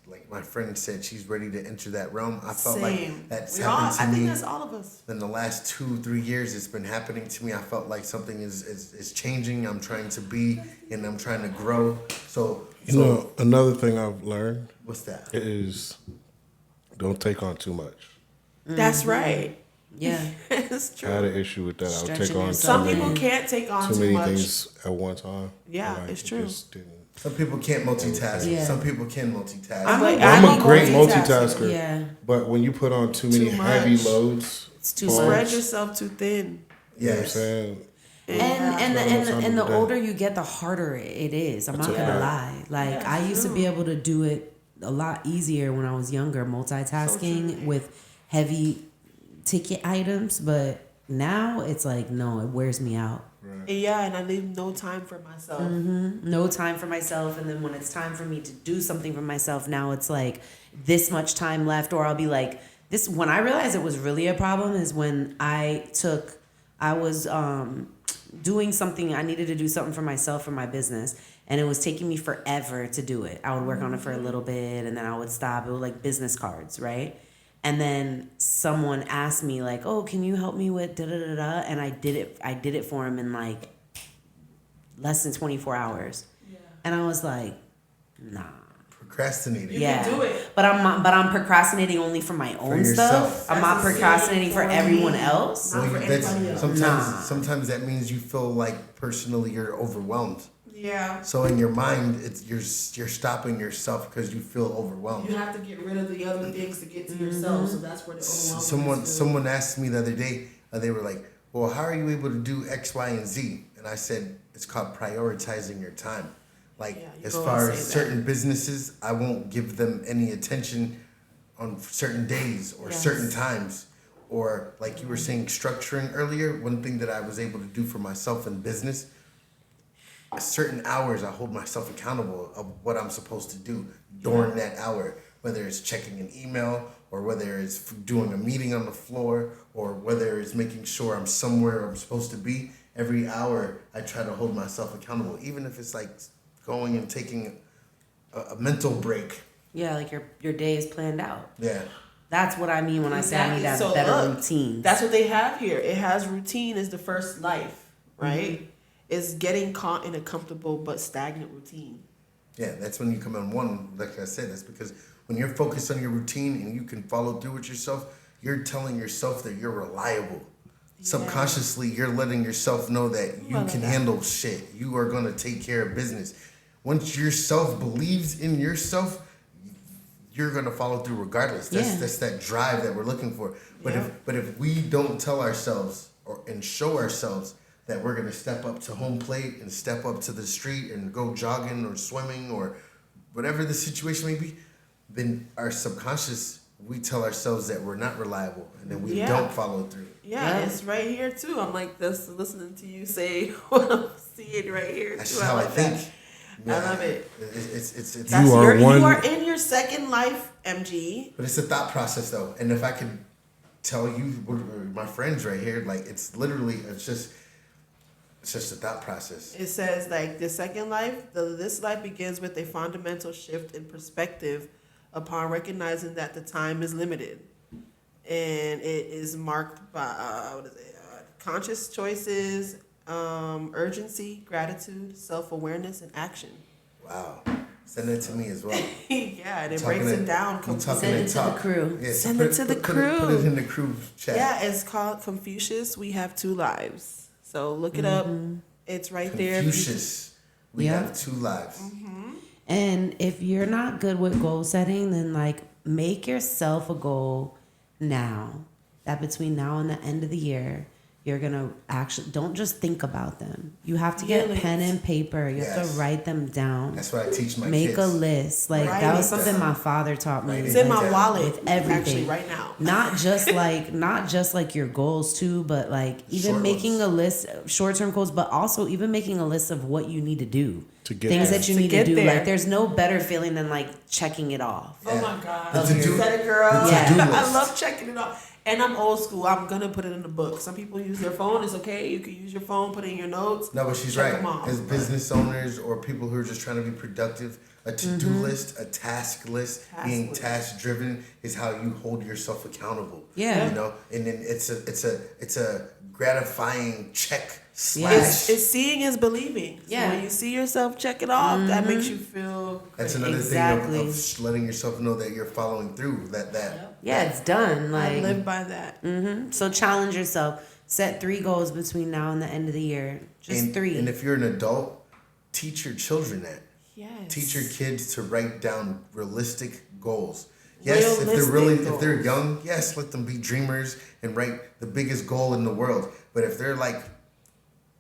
like my friend said, she's ready to enter that realm. I felt like that's happened to me. I think that's all of us. In the last 2-3 years, it's been happening to me. I felt like something is changing. I'm trying to be, and I'm trying to grow. So another thing I've learned what's that? is don't take on too much. That's right. Yeah. It's true. I had an issue with that. I would Stretching take on yourself. Some people can't take on too too many much. things at one time. Yeah, And, it's it true. just didn't- Some people can't multitask. Yeah. Some people can multitask. I'm a great multitasker. Yeah. But when you put on too many Too heavy much. loads, It's too pause, Spread yourself too thin. You know what I'm Yes. saying? And the older you get, the harder it is. I'm not That's a gonna fact. lie. Like I used to be able to do it a lot easier when I was younger, multitasking with heavy ticket items. But now it's like no, it wears me out. Yeah, and I leave no time for myself. No time for myself, and then when it's time for me to do something for myself, now it's like this much time left, or I'll be like this. When I realized it was really a problem is when I was doing something. I needed to do something for myself for my business, and it was taking me forever to do it. I would work on it for a little bit, and then I would stop. It was like business cards, right? And then someone asked me like, "Oh, can you help me with da da da da?" And I did it. I did it for him in like less than 24 hours. Yeah. And I was like, "Nah." Procrastinating. You can do it. But I'm procrastinating only for my own yourself. stuff. I'm not procrastinating for everyone else. Not for That's- anybody else. sometimes that means you feel like personally you're overwhelmed. Yeah. So in your mind, you're stopping yourself because you feel overwhelmed. You have to get rid of the other things to get to yourself. So that's where the overwhelming is. Someone asked me the other day. They were like, "Well, how are you able to do X, Y, and Z?" And I said, "It's called prioritizing your time." Like Yeah, you as go far and as say that. certain businesses, I won't give them any attention on certain days or Yes. certain times. Or like you were saying, structuring earlier. One thing that I was able to do for myself in business. At certain hours, I hold myself accountable of what I'm supposed to do during that hour, whether it's checking an email or whether it's doing a meeting on the floor or whether it's making sure I'm somewhere I'm supposed to be. Every hour, I try to hold myself accountable, even if it's like going and taking a mental break. Yeah, like your day is planned out. Yeah. That's what I mean when I say I need to have So better look, routines. That's what they have here. It has routine is the first life, right? It's getting caught in a comfortable but stagnant routine. Yeah, that's when you come in one, like I said, that's because when you're focused on your routine and you can follow through with yourself, you're telling yourself that you're reliable. Subconsciously, you're letting yourself know that you can handle shit. You are going to take care of business. Once yourself believes in yourself, you're going to follow through regardless. That's that drive that we're looking for. But if we don't tell ourselves and show ourselves that we're going to step up to home plate and step up to the street and go jogging or swimming or whatever the situation may be, then our subconscious, we tell ourselves that we're not reliable and then we don't follow through. Yeah, it's right here too. I'm like this listening to you say what I'm seeing right here. That's too. just how I like think. that. Yeah, I love it. It's That's You are you one- are in your second life, MG. but it's a thought process though. And if I could tell you, my friends right here, like it's literally, it's just a thought process. It says like the second life, this life begins with a fundamental shift in perspective upon recognizing that the time is limited, and it is marked by conscious choices, urgency, gratitude, self-awareness, and action. Wow. Send it to me as well. Yeah, and it Talking breaks it- it down. we talking Send it and to talk. the crew. Yeah, Send put it to the Put crew. it in the crew chat. Yeah, it's called Confucius. We have two lives. So look it up. It's right there. Confucius. We Yeah. have two lives. And if you're not good with goal setting, then like make yourself a goal now that between now and the end of the year, You're gonna actually don't just think about them. You have to get Feelings. pen and paper. You have Yes. to write them down. That's what I teach my Make kids. a list. Like Write that was it something down. my father taught me. Write It's it in my down. wallet. With everything. Actually, right now. Not just like your goals too, but like even Short making ones. a list, short-term goals, but also even making a list of what you need to do. To get Things there. that you To need to get do. there. Like there's no better feeling than like checking it off. Oh Yeah. my God. The to-do- You said it, girl. the to-do list. I love checking it off. And I'm old school. I'm going to put it in the book. Some people use their phone. It's okay. You can use your phone, put it in your notes. No, but she's check right. them off. As business owners or people who are just trying to be productive, a to-do list, a task list, Task being list. task driven is how you hold yourself accountable. Yeah. You know, and then it's a gratifying check slash. It's seeing is believing. Yeah. So when you see yourself check it off, that makes you feel That's great. another Exactly. thing of letting yourself know that you're following through. Yeah, it's done. I Like live by that. so challenge yourself. Set 3 goals between now and the end of the year. Just and, 3. And if you're an adult, teach your children that. Yes. Teach your kids to write down realistic goals. Yes, if Realistic they're goals. young, yes, let them be dreamers and write the biggest goal in the world. But if they're like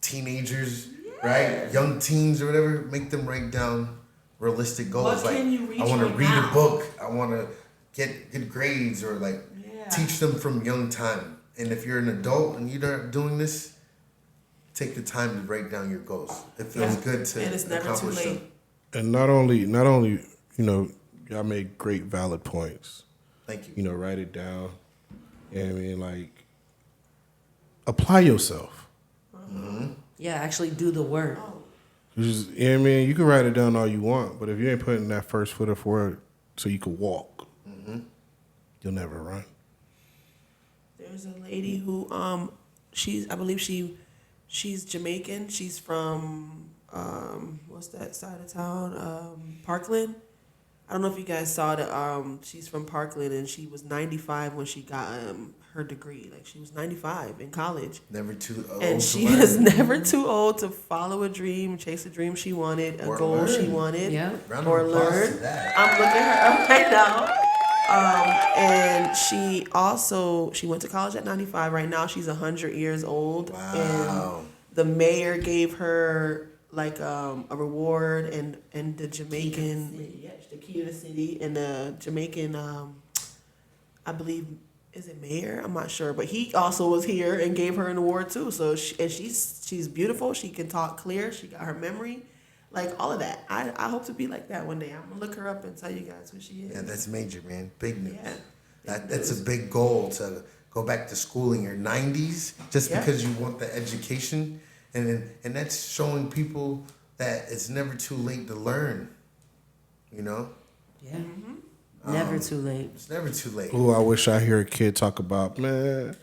teenagers, right, young teens or whatever, make them write down realistic goals. What Like can you reach I want to right read now? a book. I want to get good grades or like Yeah. teach them from young time. And if you're an adult and you're not doing this, take the time to write down your goals. It feels good to And it's never too accomplish late. them. And not only, you know, y'all make great valid points. Thank you. You know, write it down. You know what I mean? Like, apply yourself. Yeah, actually do the work. Just, you know what I mean? You can write it down all you want, but if you ain't putting that first foot forward so you can walk, you'll never run. There's a lady who I believe she's Jamaican. She's from what's that side of town? Parkland. I don't know if you guys saw that. She's from Parkland and she was 95 when she got her degree. Like she was 95 in college. Never too old And to she learn. was never too old to follow a dream, chase a dream she wanted, a Or goal she learn. wanted, Yeah. Round of or applause to learn. that. I'm looking her up right now. And she went to college at 95. Right now she's 100 years old. Wow. And the mayor gave her like a reward and the Jamaican, the key to the city, and the Jamaican, I believe, is it mayor? I'm not sure, but he also was here and gave her an award too. So she's beautiful. She can talk clear. She got her memory, like all of that. I hope to be like that one day. I'm gonna look her up and tell you guys who she is. Yeah, that's major, man. Big news. Yeah. That's a big goal to go back to school in your 90s just Yeah. because you want the education. And that's showing people that it's never too late to learn. You know? Yeah. Never too late. It's never too late. Oh, I wish I hear a kid talk about, man,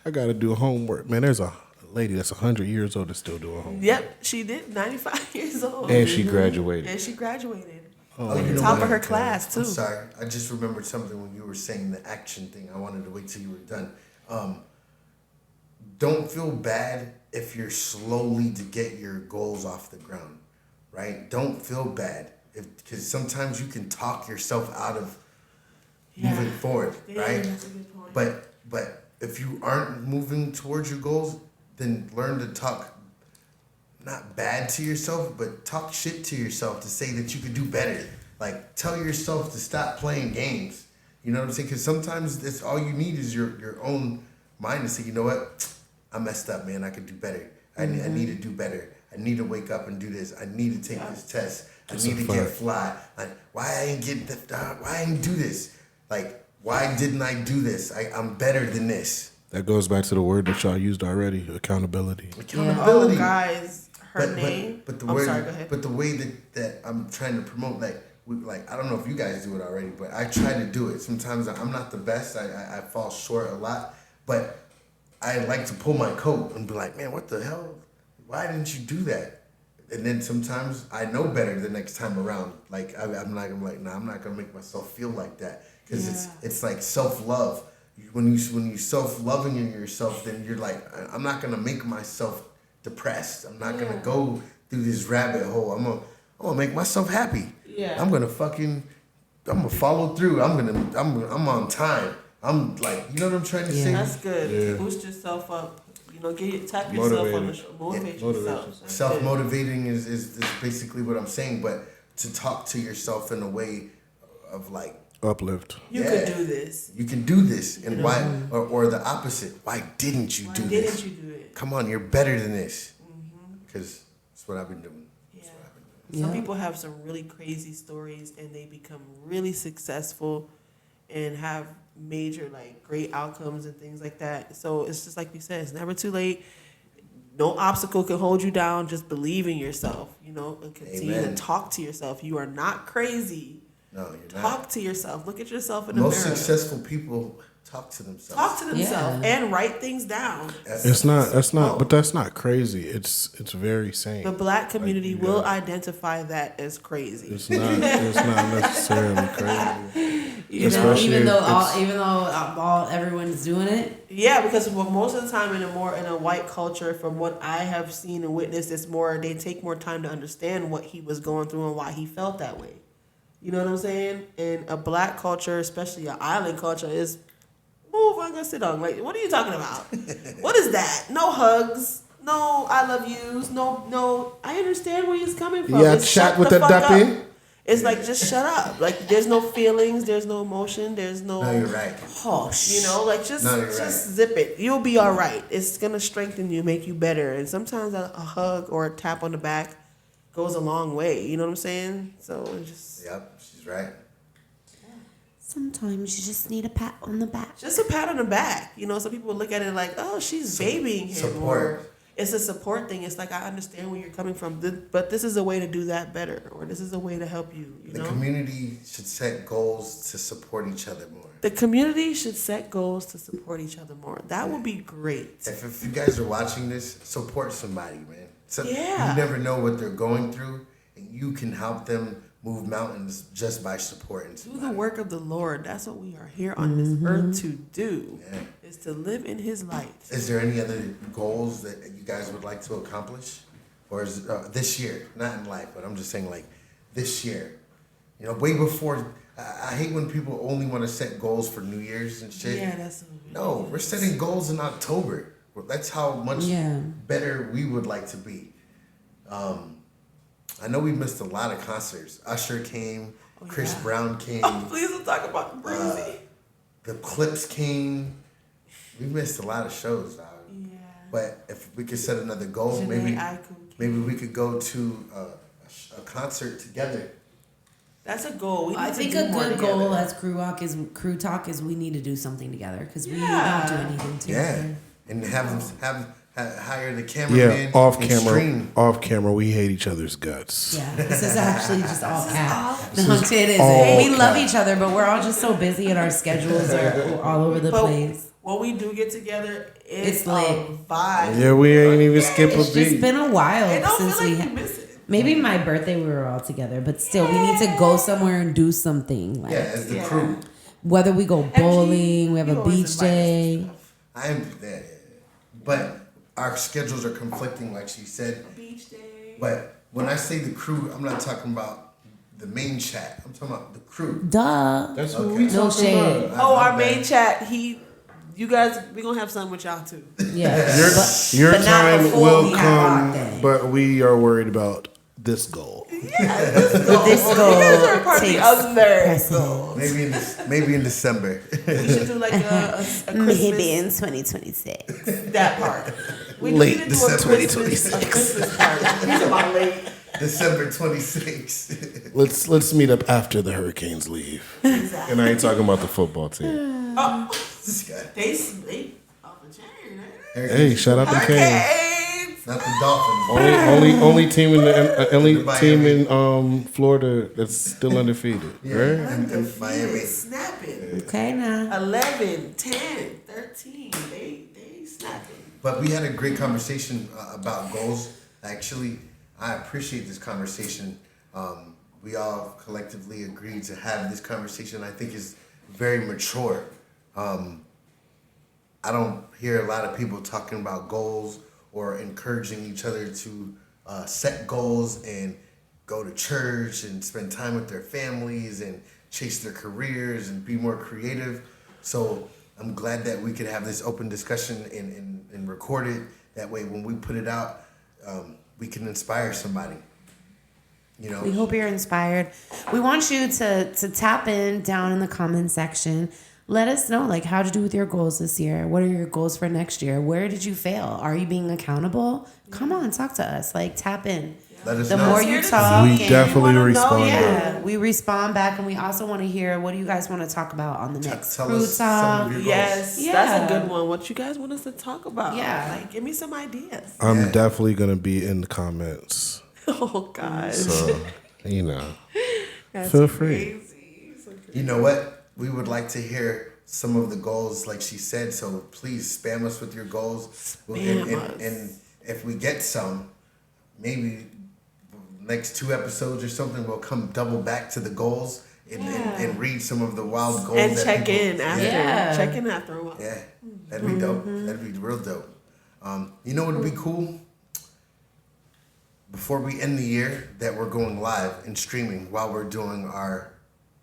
I got to do homework. Man, there's a lady that's 100 years old that's still doing homework. Yep, she did. 95 years old. And she graduated. And she graduated. Oh, Like you the know top what? of her class too. I'm sorry. I just remembered something when you were saying the action thing. I wanted to wait till you were done. Don't feel bad if you're slowly to get your goals off the ground, right? Don't feel bad because sometimes you can talk yourself out of moving forward, Yeah, right? that's a good point. But if you aren't moving towards your goals, then learn to talk not bad to yourself, but talk shit to yourself to say that you could do better. Like tell yourself to stop playing games. You know what I'm saying? Because sometimes that's all you need is your own mind to say, you know what, I messed up, man. I could do better. I need to do better. I need to wake up and do this. I need to take this test. That's I need a to get fact. fly. Like why I ain't get why I ain't do this? Like why didn't I do this? I'm better than this. That goes back to the word that y'all used already, accountability. Accountability. Oh, guys, her name. But the I'm way, sorry, go ahead. But the way that I'm trying to promote, like I don't know if you guys do it already, but I try to do it. Sometimes I'm not the best. I fall short a lot, but I like to pull my coat and be like, man, what the hell? Why didn't you do that? And then sometimes I know better the next time around. Like I'm not gonna I'm not gonna make myself feel like that because it's like self-love. When you self-loving in yourself, then you're like, I'm not gonna make myself depressed. I'm not gonna go through this rabbit hole. I'm gonna make myself happy. Yeah. I'm gonna follow through. I'm on time. I'm like, you know what I'm trying to say? That's good. Yeah. Boost yourself up. tap yourself on the Motivated. shoulder, motivate Motivate yourself. yourself. That's Self it. motivating is basically what I'm saying, but to talk to yourself in a way of like, Uplift. You Yeah. could do this. you can do this, and why, or the opposite, why didn't you Why do didn't this? you do it? Come on, you're better than this. Because that's what I've been doing. Yeah. That's what I've been doing. Some Yeah. people have some really crazy stories and they become really successful and have major like great outcomes and things like that. So it's just like we said, it's never too late. No obstacle can hold you down. Just believe in yourself, and continue Amen. to talk to yourself. You are not crazy. No, you're Talk not. to yourself. Look at yourself in the Most mirror. successful people talk to themselves. Talk to themselves Yeah. and write things down. That's not, but Oh. that's not crazy. It's very sane. The black community you will got- identify that as crazy. It's not necessarily crazy. Especially Even though it's- all everyone's doing it. Yeah, because most of the time in a white culture, from what I have seen and witnessed, they take more time to understand what he was going through and why he felt that way. You know what I'm saying? And a black culture, especially an island culture, is move. I'm gonna sit down. Like, what are you talking about? What is that? No hugs. No, I love yous. No. I understand where he's coming from. Yeah, It's chat shut with the the fuck duppy. up. It's like, just shut up. Like, there's no feelings. There's no emotion. There's no. No, you're right. Hush. Like, just No, you're just right. zip it. You'll be all right. It's gonna strengthen you, make you better. And sometimes a hug or a tap on the back goes a long way. You know what I'm saying? So it's Yep, she's right. Sometimes you just need a pat on the back. just a pat on the back. Some people look at it like, oh, she's babying him. support. Or it's a support thing. It's like, I understand where you're coming from, but this is a way to do that better, or this is a way to help you. The community should set goals to support each other more. The community should set goals to support each other more. That would be great. If you guys are watching this, support somebody, man. Yeah. You never know what they're going through, and you can help them move mountains just by supporting Do somebody. the work of the Lord. That's what we are here on this earth to do. Yeah. Is to live in His light. Is there any other goals that you guys would like to accomplish? Or is this year, not in life, but I'm just saying like this year. Way before, I hate when people only want to set goals for New Year's and shit. Yeah, that's. No, we're setting goals in October. That's how much better we would like to be. I know we missed a lot of concerts. Usher came, Chris yeah. Brown came, Please don't talk about Breezy. the Clips came. We missed a lot of shows, dog. Yeah. But if we could set another goal, Janae Aiko came. maybe we could go to a concert together. That's a goal. I think a good goal as crew talk is we need to do something together because we don't do anything together. Yeah, and hire the cameraman. Yeah, off and camera. stream. Off camera, we hate each other's guts. Yeah, this is actually just all cat. No, This is it isn't. all We love cat. each other, but we're all just so busy and our schedules are all over the place. When we do get together, it's It's lit. a vibe. Yeah, we ain't even skip a It's just beat. been a while It don't since feel we like you miss it. maybe my birthday we were all together, but still we need to go somewhere and do something. Like Yeah, as the Yeah. crew. whether we go bowling, we have You a always beach invite us day. to stuff. I am there, but our schedules are conflicting, like she said. Beach day. But when I say the crew, I'm not talking about the main chat. I'm talking about the crew. Duh. That's Okay. what we No talking shade. about. Oh, our My main bad. chat. You guys, we gonna have something with y'all too. Yeah. Your but not time before will we have come, our day. but we are worried about this goal. This You goal guys are part of the takes other precedence. Maybe in December. We should do like a Maybe in Christmas 2026. that part. We Late need to do December a Christmas 2026. party. He's about late. December 26th. Let's meet up after the Hurricanes leave. Exactly. And I ain't talking about the football team. Oh, This guy. they off the chain. Eh? Hey, shout out to Kane. Hurricanes. Not the Dolphins. Only team in the only Miami. team in Florida that's still undefeated, Yeah. right? And Miami. Snapping. Okay now. 11, 10, 13. They snapping. But we had a great conversation about goals. Actually, I appreciate this conversation. We all collectively agreed to have this conversation. I think is very mature. I don't hear a lot of people talking about goals or encouraging each other to set goals and go to church and spend time with their families and chase their careers and be more creative. So I'm glad that we could have this open discussion and record it. That way, when we put it out, we can inspire somebody. You know, We hope you're inspired. We want you to tap in down in the comment section. Let us know, like, how to do with your goals this year. What are your goals for next year? Where did you fail? Are you being accountable? Come on, talk to us. Like, tap in. let us The know. more you talk, We and- definitely wanna know, respond. yeah, we respond back, and we also want to hear what do you guys want to talk about on the next Tell crew us some of talk. your Yes, Yeah. that's a good one. What you guys want us to talk about? Yeah. Like, give me some ideas. I'm Yeah. definitely gonna be in the comments, Oh God, so you know, that's feel free. crazy. So crazy. You know what? We would like to hear some of the goals, like she said. So please spam us with your goals. Spam us. And if we get some, maybe next 2 episodes or something, we'll come double back to the goals and read some of the wild goals. And that check people- in after. Yeah. Check in after a while. Yeah, that'd be dope. That'd be real dope. You know what would be cool? Before we end the year, that we're going live and streaming while we're doing our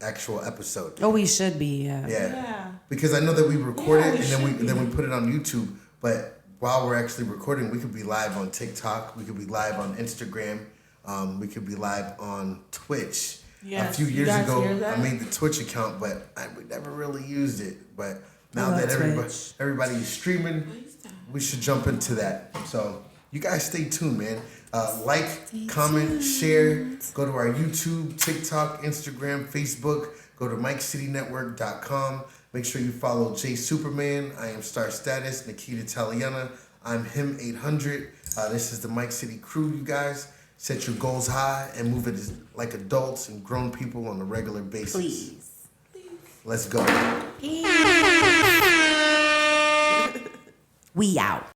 actual episode. Oh, we should be. Yeah. Yeah. Because I know that we record Yeah, it we and should then we put it on YouTube. But while we're actually recording, we could be live on TikTok. We could be live on Instagram. We could be live on Twitch. Yes, A few you years guys ago, hear that? I made the Twitch account, but we never really used it. But now love that Twitch. everybody is streaming, we should jump into that. So you guys stay tuned, man. Like, comment, share. Go to our YouTube, TikTok, Instagram, Facebook. Go to MikeCityNetwork.com. Make sure you follow Jay Superman. I am Star Status. Nikita Taliana. I'm him 800. This is the Mike City crew, you guys. Set your goals high and move it like adults and grown people on a regular basis. Please. Let's go. We out.